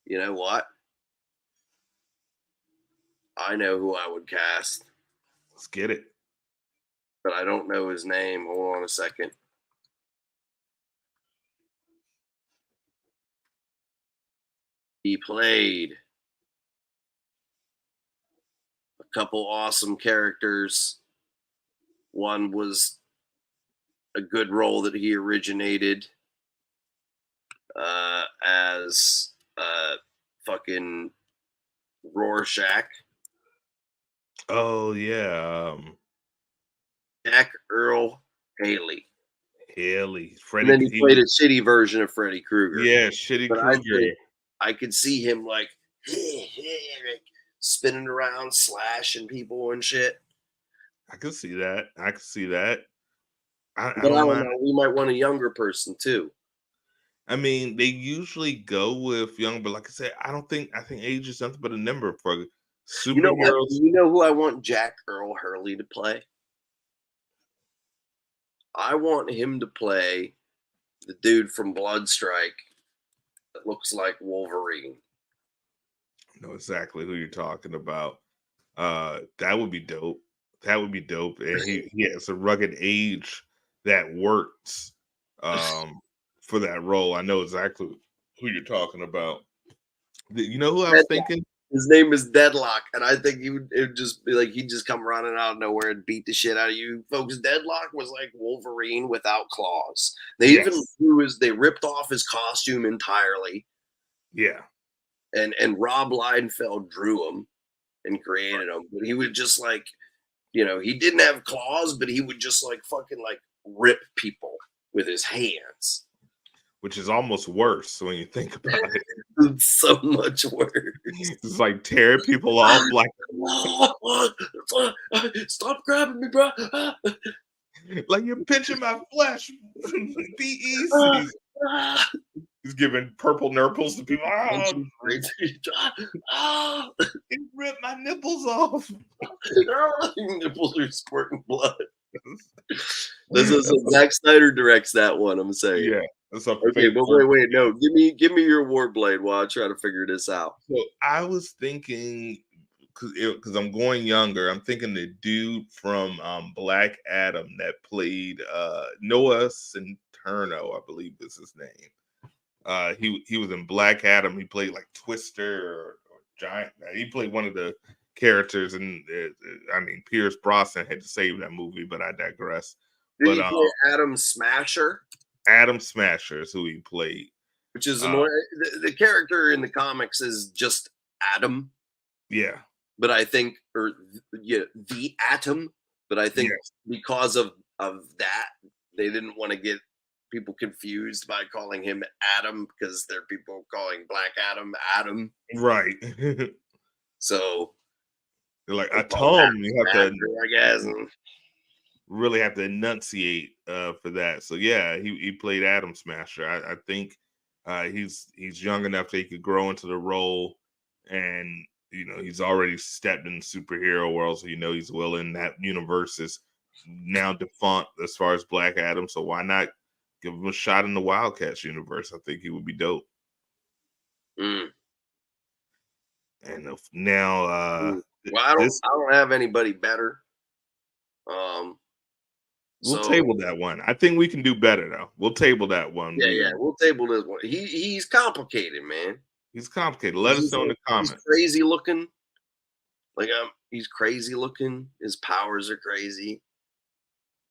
You know what? I know who I would cast. Let's get it. But I don't know his name. Hold on a second. He played a couple awesome characters. One was a good role that he originated as fucking Rorschach. Oh yeah, Jack Earl Haley. Freddie. And then he played a shitty version of Freddy Krueger. Yeah, shitty Krueger. I could see him like spinning around, slashing people and shit. I could see that. I don't know. We might want a younger person too. I mean, they usually go with young, but like I said, I think age is nothing but a number for superheroes. You know who I want Jack Earl Hurley to play? I want him to play the dude from Bloodstrike that looks like Wolverine. I know exactly who you're talking about. That would be dope. That would be dope. And he has a rugged age that works for that role. I know exactly who you're talking about. You know who I was thinking? His name is Deadlock, and I think it would just be like he'd just come running out of nowhere and beat the shit out of you folks. Deadlock was like Wolverine without claws. They even they ripped off his costume entirely. Yeah. And Rob Liefeld drew him and created him. But he would just like, he didn't have claws, but he would just like fucking like rip people with his hands. Which is almost worse when you think about it. It's so much worse. It's like tearing people off like stop grabbing me, bro. Like you're pinching my flesh. Be easy. He's giving purple nurples to people. It ripped my nipples off. Nipples are squirting blood. This is Zack Snyder directs that one. I'm saying. Yeah. Okay, but wait, no. Give me your Warblade while I try to figure this out. So I was thinking, because I'm going younger, I'm thinking the dude from Black Adam that played Noah Centineo, I believe is his name. He was in Black Adam. He played like Twister or Giant. He played one of the characters, and I mean Pierce Brosnan had to save that movie, but I digress. Did he play Adam Smasher? Adam Smasher is who he played. Which is annoying. The character in the comics is just Adam. Yeah. But I think, the Atom. But I think because of that, they didn't want to get people confused by calling him Adam because there are people calling Black Adam Adam. Right. So they're like Atom. You have to, I guess. Really have to enunciate for that. So yeah, he played Adam Smasher. I think he's young enough that he could grow into the role, and he's already stepped in the superhero world, so he's willing. That universe is now defunct as far as Black Adam, so why not give him a shot in the Wildcats universe? I think he would be dope. And now well, I don't have anybody better. We'll table that one. I think we can do better though. We'll table that one. Yeah, we'll table this one. He's complicated, man. He's complicated. Let us know in the comments. He's crazy looking. Like he's crazy looking. His powers are crazy.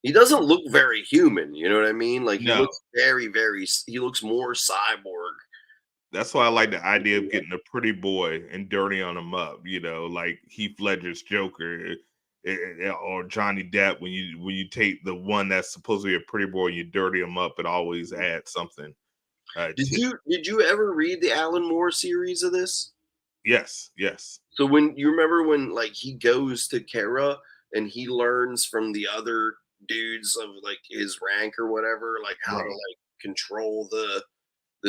He doesn't look very human. You know what I mean? Like he looks very, very. He looks more cyborg. That's why I like the idea of getting a pretty boy and dirty on him up. Like Heath Ledger's Joker. Or Johnny Depp, when you take the one that's supposed to be a pretty boy and you dirty him up, it always adds something. Did you ever read the Alan Moore series of this? Yes. So when you remember when like he goes to Kara and he learns from the other dudes of like his rank or whatever, like how to like control the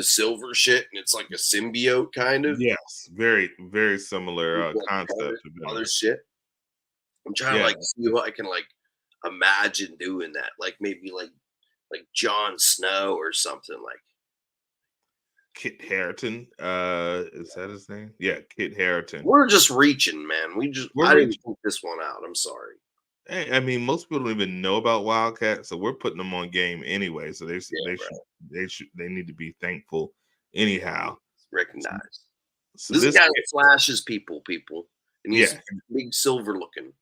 silver shit, and it's like a symbiote kind of. Yes, very very similar concept. Other shit. I'm trying to like see if I can like imagine doing that, like maybe like Jon Snow or something like. Kit Harington, is that his name? Yeah, Kit Harington. We're just reaching, man. I didn't think this one out. I'm sorry. Hey, I mean, most people don't even know about Wildcats, so we're putting them on game anyway. So they need to be thankful anyhow. Recognized. So this guy flashes people, and he's big silver looking.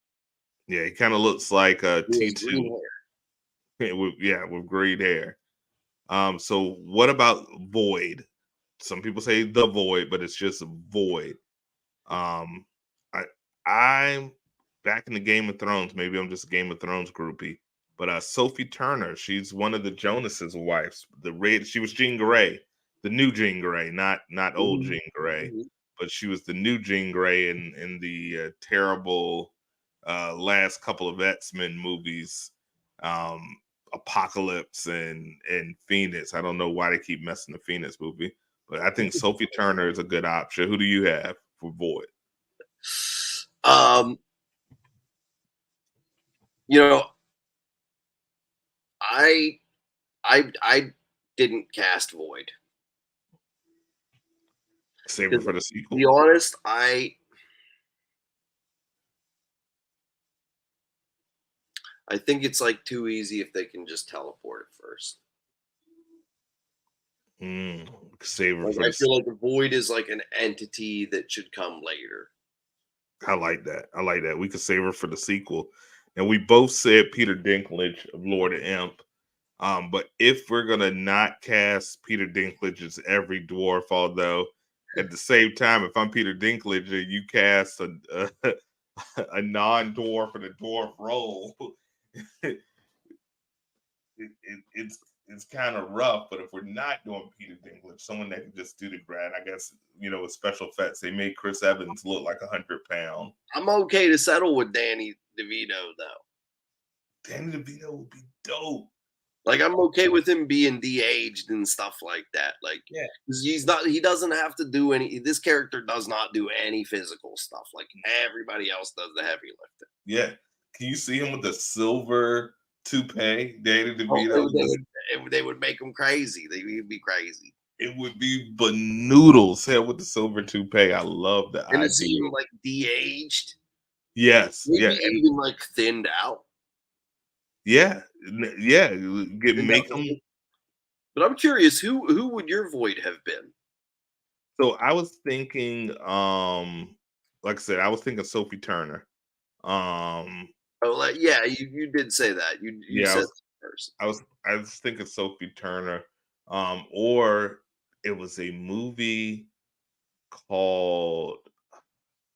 Yeah, he kind of looks like a T2. With green hair. So what about Void? Some people say the Void, but it's just Void. I'm back in the Game of Thrones. Maybe I'm just a Game of Thrones groupie. But Sophie Turner, she's one of the Jonas's wives. She was Jean Grey, the new Jean Grey, not old Jean Grey, but she was the new Jean Grey in the terrible last couple of X-Men movies, Apocalypse and Phoenix. I don't know why they keep messing the Phoenix movie, but I think Sophie Turner is a good option. Who do you have for Void? I didn't cast Void. Save it for the sequel. To be honest, I think it's like too easy if they can just teleport it first. Save it like, for I feel like the Void is like an entity that should come later. I like that. I like that. We could save her for the sequel. And we both said Peter Dinklage of Lord of Imp. But if we're gonna not cast Peter Dinklage as every dwarf, although at the same time, if I'm Peter Dinklage and you cast a non-dwarf in a dwarf role, it's kind of rough. But if we're not doing Peter Dinklage, someone that can just do the grind, I guess, with special effects, they made Chris Evans look like 100 pounds. I'm okay to settle with Danny DeVito though. Danny DeVito would be dope. Like, I'm okay with him being de-aged and stuff like that. Like, yeah, he doesn't have to do this character does not do any physical stuff. Like, everybody else does the heavy lifting. Yeah. Can you see him with the silver toupee, Danny DeVito? They would make him crazy. They would be crazy. It would be banoodles. Hell, with the silver toupee. I love the idea. And to see him like de-aged. Yes. Maybe even like thinned out. Yeah, make them. But I'm curious, who would your Void have been? So I was thinking, like I said, I was thinking Sophie Turner. You did say that. You said first. I was thinking Sophie Turner, or it was a movie called.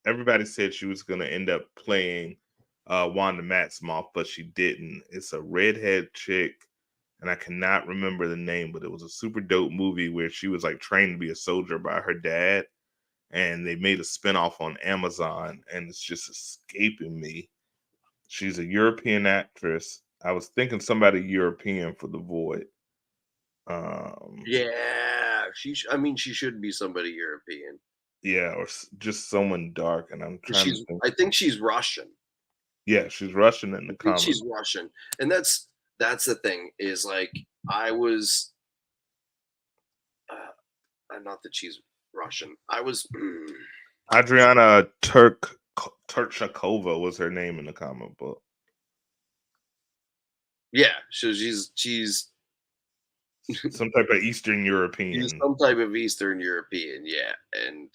Everybody said she was going to end up playing Wanda Maximoff, but she didn't. It's a redhead chick, and I cannot remember the name, but it was a super dope movie where she was like trained to be a soldier by her dad, and they made a spinoff on Amazon, and it's just escaping me. She's a European actress. I was thinking somebody European for the Void. Yeah, she should be somebody European. Yeah, or just someone dark, and I'm trying to think. I think she's Russian. Yeah, she's Russian in the comics. She's Russian, and that's the thing is like I was, not that she's Russian. I was Adriana Turchakova was her name in the comic book. Yeah, so she's some type of Eastern European. She's some type of Eastern European, yeah, and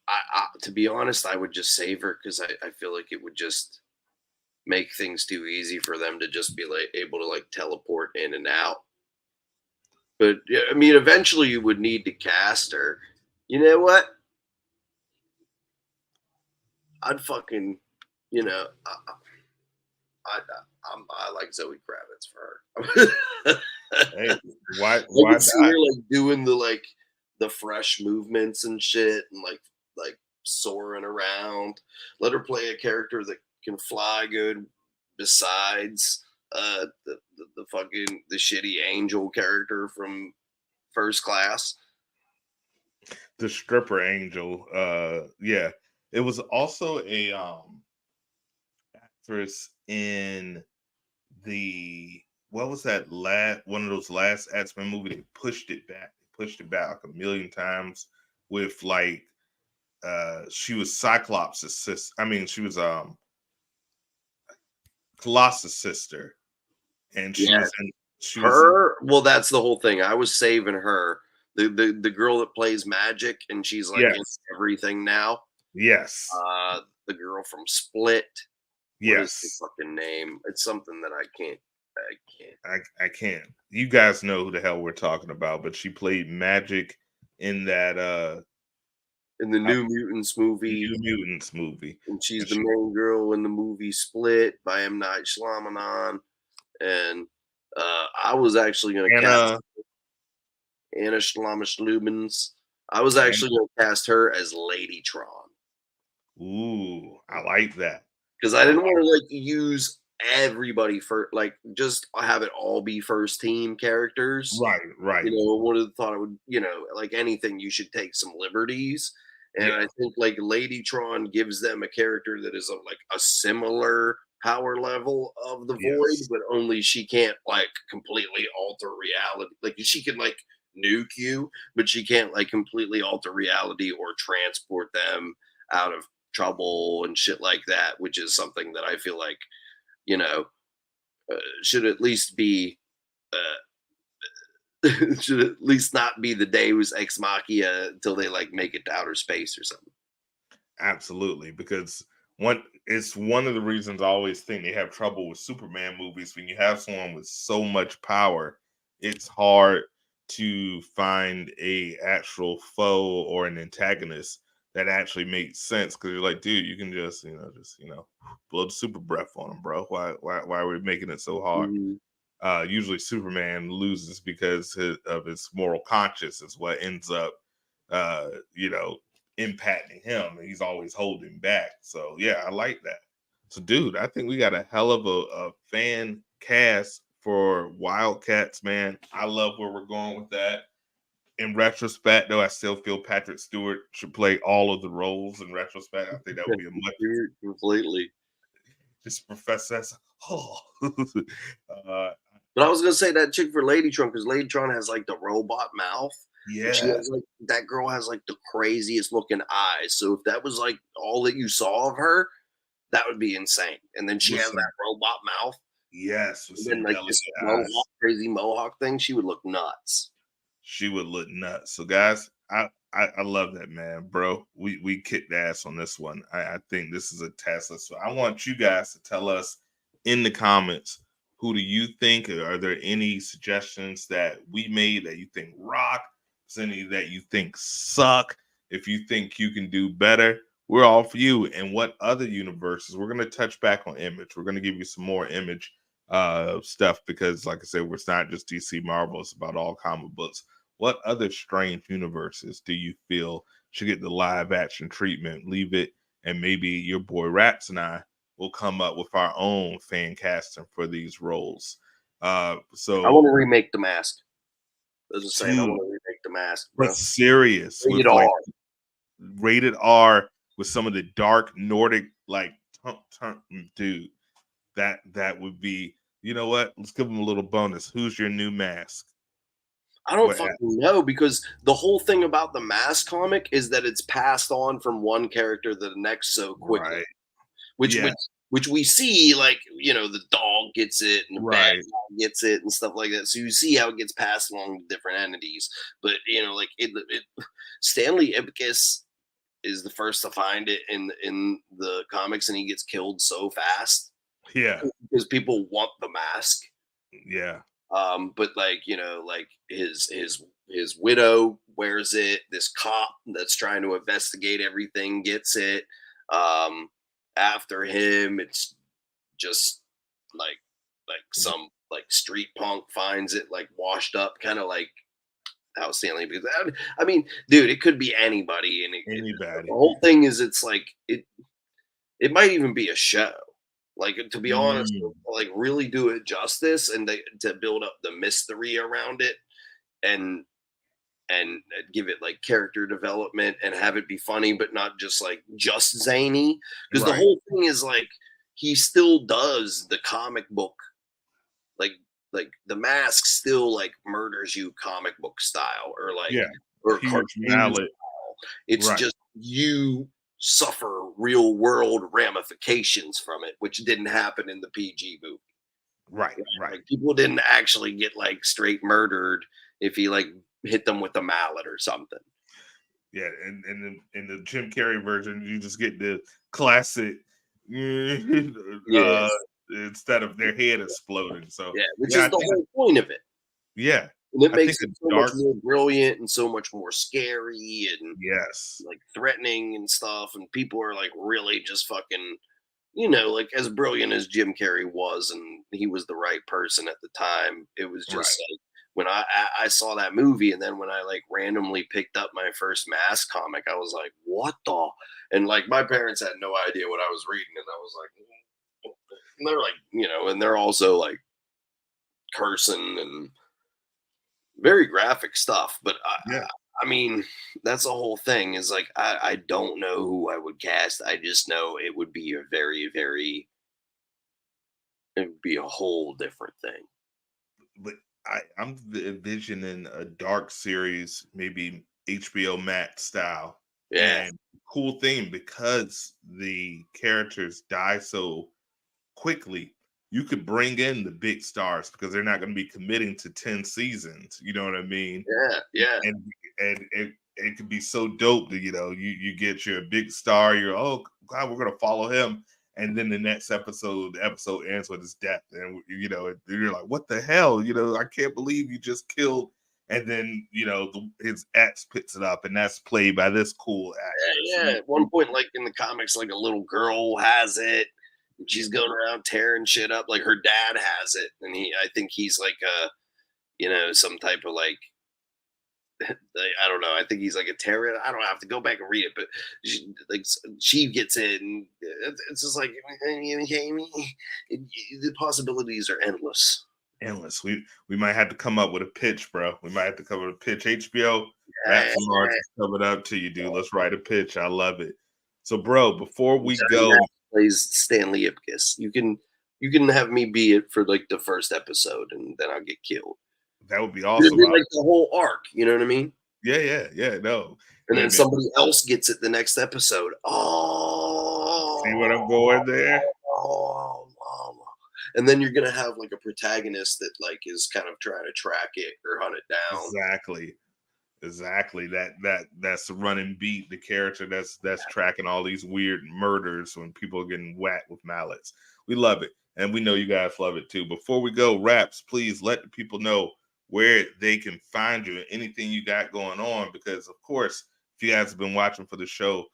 I to be honest, I would just save her because I feel like it would just make things too easy for them to just be like able to like teleport in and out. But I mean, eventually you would need to cast her. You know what? I'd fucking, I like Zoe Kravitz for her. Hey, why not? See her like doing the fresh movements and shit, and like soaring around. Let her play a character that can fly good. Besides the fucking the shitty angel character from First Class, the stripper angel. Yeah, it was also a actress in the what was that one of those last X-Men movie? They pushed it back like a million times with like she was Cyclops' sister. I mean, she was Colossus' sister, and she was well, that's the whole thing. I was saving her, the girl that plays Magic, and she's like in everything now. Yes, the girl from Split. Yes, what is the fucking name? It's something that I can't. I can't. You guys know who the hell we're talking about, but she played Magic in that in the New Mutants movie. And she's the main girl in the movie Split by M. Night Shyamalan. And I was actually going to cast Anna Schlumins. I was actually going to cast her as Ladytron. Ooh, I like that. Because I didn't want to like use everybody for like just have it all be first team characters. Right. One of the thought I would, like anything, you should take some liberties. And I think like Ladytron gives them a character that is like a similar power level of the Void, but only she can't like completely alter reality. Like she can like nuke you, but she can't like completely alter reality or transport them out of trouble and shit like that, which is something that I feel like, you know, should at least be should at least not be the Deus Ex Machina until they like make it to outer space or something. Absolutely, because it's one of the reasons I always think they have trouble with Superman movies. When you have someone with so much power, it's hard to find a actual foe or an antagonist that actually makes sense. Because you're like, dude, you can just blow the super breath on them, bro. Why are we making it so hard? Usually Superman loses because of his moral conscience is what ends up, impacting him, and he's always holding back. So yeah, I like that. So dude, I think we got a hell of a fan cast for Wildcats, man. I love where we're going with that. In retrospect, though, I still feel Patrick Stewart should play all of the roles. In retrospect, I think that would be a much completely. Just Professor. But I was gonna say that chick for Ladytron, because Ladytron has like the robot mouth. Yeah, she has like that girl has like the craziest looking eyes. So if that was like all that you saw of her, that would be insane. And then she has that robot mouth. Yes, with and then like this crazy mohawk thing, she would look nuts. She would look nuts. So guys, I love that, man, bro. We kicked ass on this one. I think this is a Tesla. So I want you guys to tell us in the comments, who do you think? Are there any suggestions that we made that you think rock? Is any that you think suck? If you think you can do better, we're all for you. And what other universes? We're going to touch back on Image. We're going to give you some more Image stuff because, like I said, it's not just DC Marvel. It's about all comic books. What other strange universes do you feel should get the live action treatment? Leave it, and maybe your boy Raps and I will come up with our own fan casting for these roles. So I want to remake The Mask. As I was saying, I want to remake The Mask, bro. But serious, rated R. Rated R with some of the dark Nordic dude. That would be. You know what? Let's give them a little bonus. Who's your new Mask? I don't fucking know, because the whole thing about the Mask comic is that it's passed on from one character to the next so quickly. Right. Which we see, like, the dog gets it and the bad guy gets it and stuff like that. So you see how it gets passed along to different entities. But Stanley Ipkiss is the first to find it in the comics, and he gets killed so fast. Yeah, because people want the Mask. Yeah. But his widow wears it. This cop that's trying to investigate everything gets it. After him, it's just like some street punk finds it washed up, kind of like how Stanley. Because I mean, dude, it could be anybody, and the whole thing is it's like it might even be a show. To be honest, really do it justice and to build up the mystery around it and give it character development and have it be funny, but not just zany. Because the whole thing is he still does the comic book, the Mask still murders you comic book style or cartoon style. It's just you suffer real world ramifications from it, which didn't happen in the PG movie. Right. People didn't actually get straight murdered if he hit them with a mallet or something. Yeah, and in the Jim Carrey version, you just get the classic instead of their head exploding. So which is the whole point of it. Yeah. And it makes it so much more brilliant and so much more scary and threatening and stuff. And people are really just fucking, as brilliant as Jim Carrey was, and he was the right person at the time. It was just when I saw that movie, and then when I randomly picked up my first Mask comic, I was like, what the? And my parents had no idea what I was reading, and I was like, and they're and they're also cursing and very graphic stuff. But I mean, that's the whole thing is I don't know who I would cast. I just know it would be a very, very it would be a whole different thing. But I'm envisioning a dark series, maybe HBO Max style. Yeah. And cool thing, because the characters die so quickly, you could bring in the big stars because they're not going to be committing to 10 seasons. You know what I mean? Yeah. And it could be so dope that, you get your big star, you're, oh God, we're gonna follow him. And then the next episode, the episode ends with his death. And you're like, what the hell? I can't believe you just killed. And then, his ex picks it up, and that's played by this cool actress. Yeah. At one point, like in the comics, like a little girl has it. And she's going around tearing shit up. Like her dad has it, and I think he's like some type of like, I don't know. I think he's like a terrorist. I don't have to go back and read it, but she gets it, and it's just like the possibilities are endless. Endless. We might have to come up with a pitch, bro. We might have to come up with a pitch. HBO, Raps and Marz is coming up to you, dude. Let's write a pitch. I love it. So, bro, before we go, plays Stanley Ipkiss. You can have me be it for like the first episode, and then I'll get killed. That would be awesome. Be like the whole arc, you know what I mean? Yeah. No. And then somebody else gets it the next episode. Oh, see what I'm going there? Oh. And then you're gonna have like a protagonist that like is kind of trying to track it or hunt it down. Exactly. That's the running beat, the character that's tracking all these weird murders when people are getting whacked with mallets. We love it, and we know you guys love it too. Before we go, Raps, please let the people know where they can find you and anything you got going on, because of course, if you guys have been watching for the show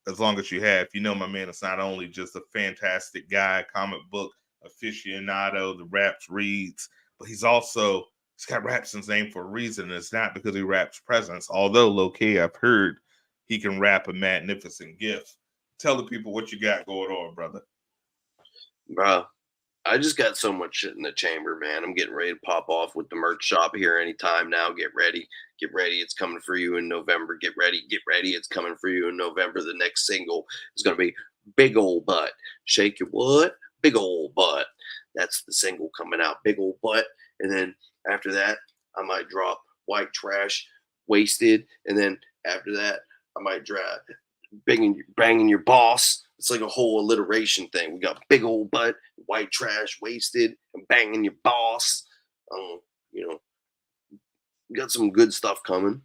as long as you have, my man is not only just a fantastic guy, comic book aficionado, the Raps reads, but he's got Raps in his name for a reason. And it's not because he raps presence, although low-key I've heard he can rap a magnificent gift. Tell the people what you got going on, brother. Bro, I just got so much shit in the chamber, man. I'm getting ready to pop off with the merch shop here anytime now. Get ready. It's coming for you in November. Get ready. It's coming for you in November. The next single is going to be Big Old Butt. Shake your what? Big Old Butt. That's the single coming out. Big Old Butt. And then after that, I might drop White Trash, Wasted. And then after that, I might drop Banging Your Boss. It's like a whole alliteration thing. We got Big Old Butt, White Trash, Wasted, and Banging Your Boss. We got some good stuff coming.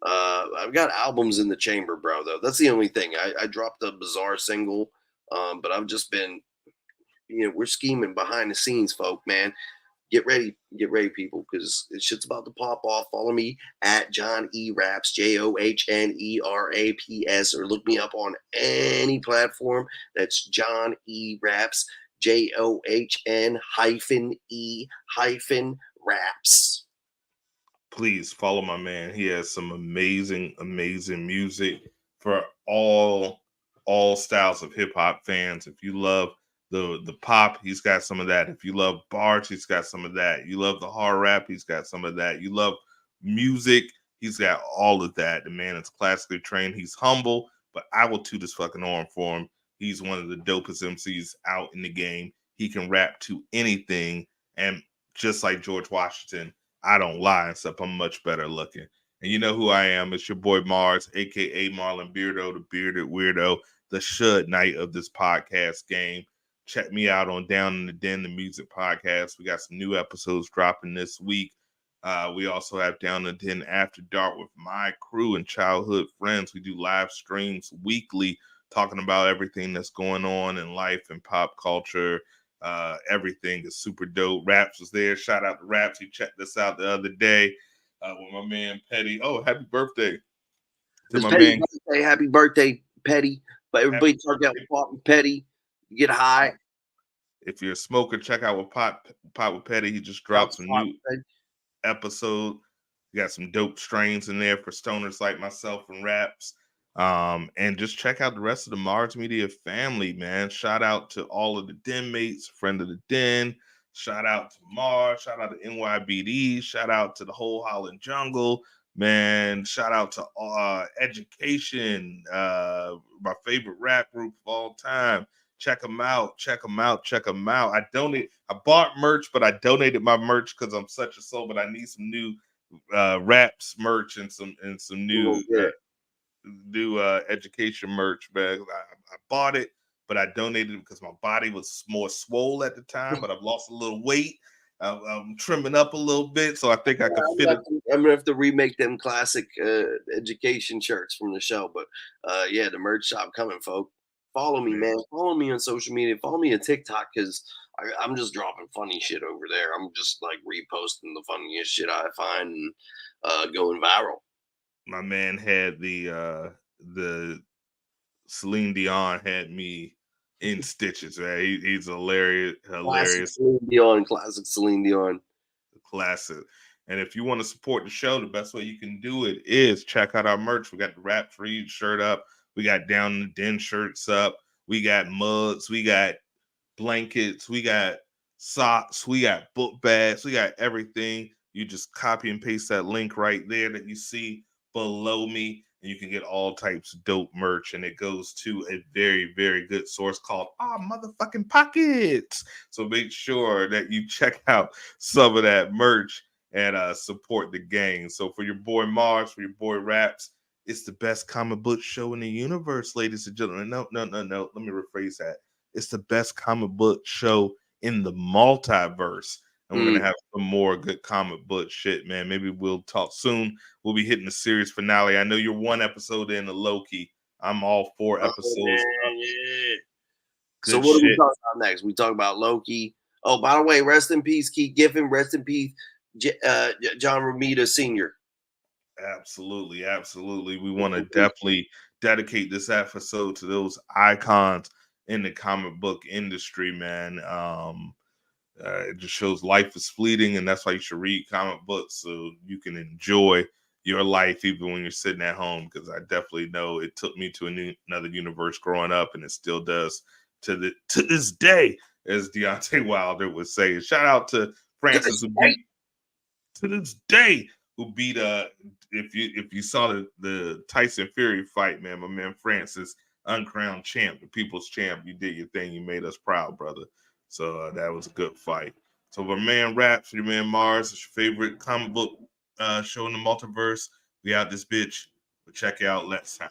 I've got albums in the chamber, bro, though. That's the only thing. I dropped a Bizarre single, but I've just been, we're scheming behind the scenes, folk, man. Get ready, people, because this shit's about to pop off. Follow me at John E. Raps, JohnERAPS, or look me up on any platform. That's John E. Raps, JOHN-E-Raps. Please follow my man. He has some amazing music for all styles of hip hop fans. If you love the pop, he's got some of that. If you love bars, he's got some of that. You love the hard rap, he's got some of that. You love music, he's got all of that. The man is classically trained. He's humble, but I will toot his fucking arm for him. He's one of the dopest MCs out in the game. He can rap to anything, and just like George Washington, I don't lie, except I'm much better looking. And you know who I am. It's your boy Marz, a.k.a. Marlon Beardo, the bearded weirdo, the Shud Knight of this podcast game. Check me out on Down in the Den, the music podcast. We got some new episodes dropping this week. We also have Down in the Den After Dark with my crew and childhood friends. We do live streams weekly talking about everything that's going on in life and pop culture. Everything is super dope. Raps was there. Shout out to Raps. He checked this out the other day with my man Petty. Oh, happy birthday to my man. Birthday. Happy birthday, Petty. But everybody talk out with Pop and Petty. Get high. If you're a smoker, check out with Pop with Petty. He just dropped some new episode. You got some dope strains in there for stoners like myself and Raps. And just check out the rest of the Marz Media family, man. Shout out to all of the Den mates, friend of the Den. Shout out to Marz. Shout out to NYBD. Shout out to the whole Holland Jungle, man. Shout out to Education, my favorite rap group of all time. Check them out. Check them out. Check them out. I bought merch, but I donated my merch because I'm such a soul. But I need some new Raps merch and some new education merch, man. I bought it, but I donated it because my body was more swole at the time. But I've lost a little weight. I'm trimming up a little bit, so I think I could fit it. I'm gonna have to remake them classic education shirts from the show. But yeah, the merch shop coming, folks. Follow me, man. Follow me on social media. Follow me on TikTok because I'm just dropping funny shit over there. I'm just like reposting the funniest shit I find and going viral. My man had the Celine Dion had me in stitches, man. He's hilarious. Classic Celine Dion. Classic. And if you want to support the show, the best way you can do it is check out our merch. We got the Rap Free shirt up. We got Down in the Den shirts up. We got mugs. We got blankets. We got socks. We got book bags. We got everything. You just copy and paste that link right there that you see below me, and you can get all types of dope merch. And it goes to a very, very good source called Motherfucking Pockets. So make sure that you check out some of that merch and support the gang. So for your boy Marz, for your boy Raps, it's the best comic book show in the universe, ladies and gentlemen. No. Let me rephrase that. It's the best comic book show in the multiverse. And we're going to have some more good comic book shit, man. Maybe we'll talk soon. We'll be hitting the series finale. I know you're one episode in the Loki. I'm all 4 episodes. Yeah. So what are we talking about next? We talk about Loki. Oh, by the way, rest in peace, Keith Giffen. Rest in peace, John Romita Sr. Absolutely. We want to definitely dedicate this episode to those icons in the comic book industry, man. It just shows life is fleeting, and that's why you should read comic books so you can enjoy your life even when you're sitting at home. Because I definitely know it took me to another universe growing up, and it still does to this day, as Deontay Wilder would say. Shout out to Francis who beat to this day. Who beat if you saw the Tyson Fury fight, man, my man Francis, uncrowned champ, the people's champ. You did your thing. You made us proud, brother. So that was a good fight. So my man Raps, your man Marz, it's your favorite comic book show in the multiverse. We out this bitch. But check out Let's Time.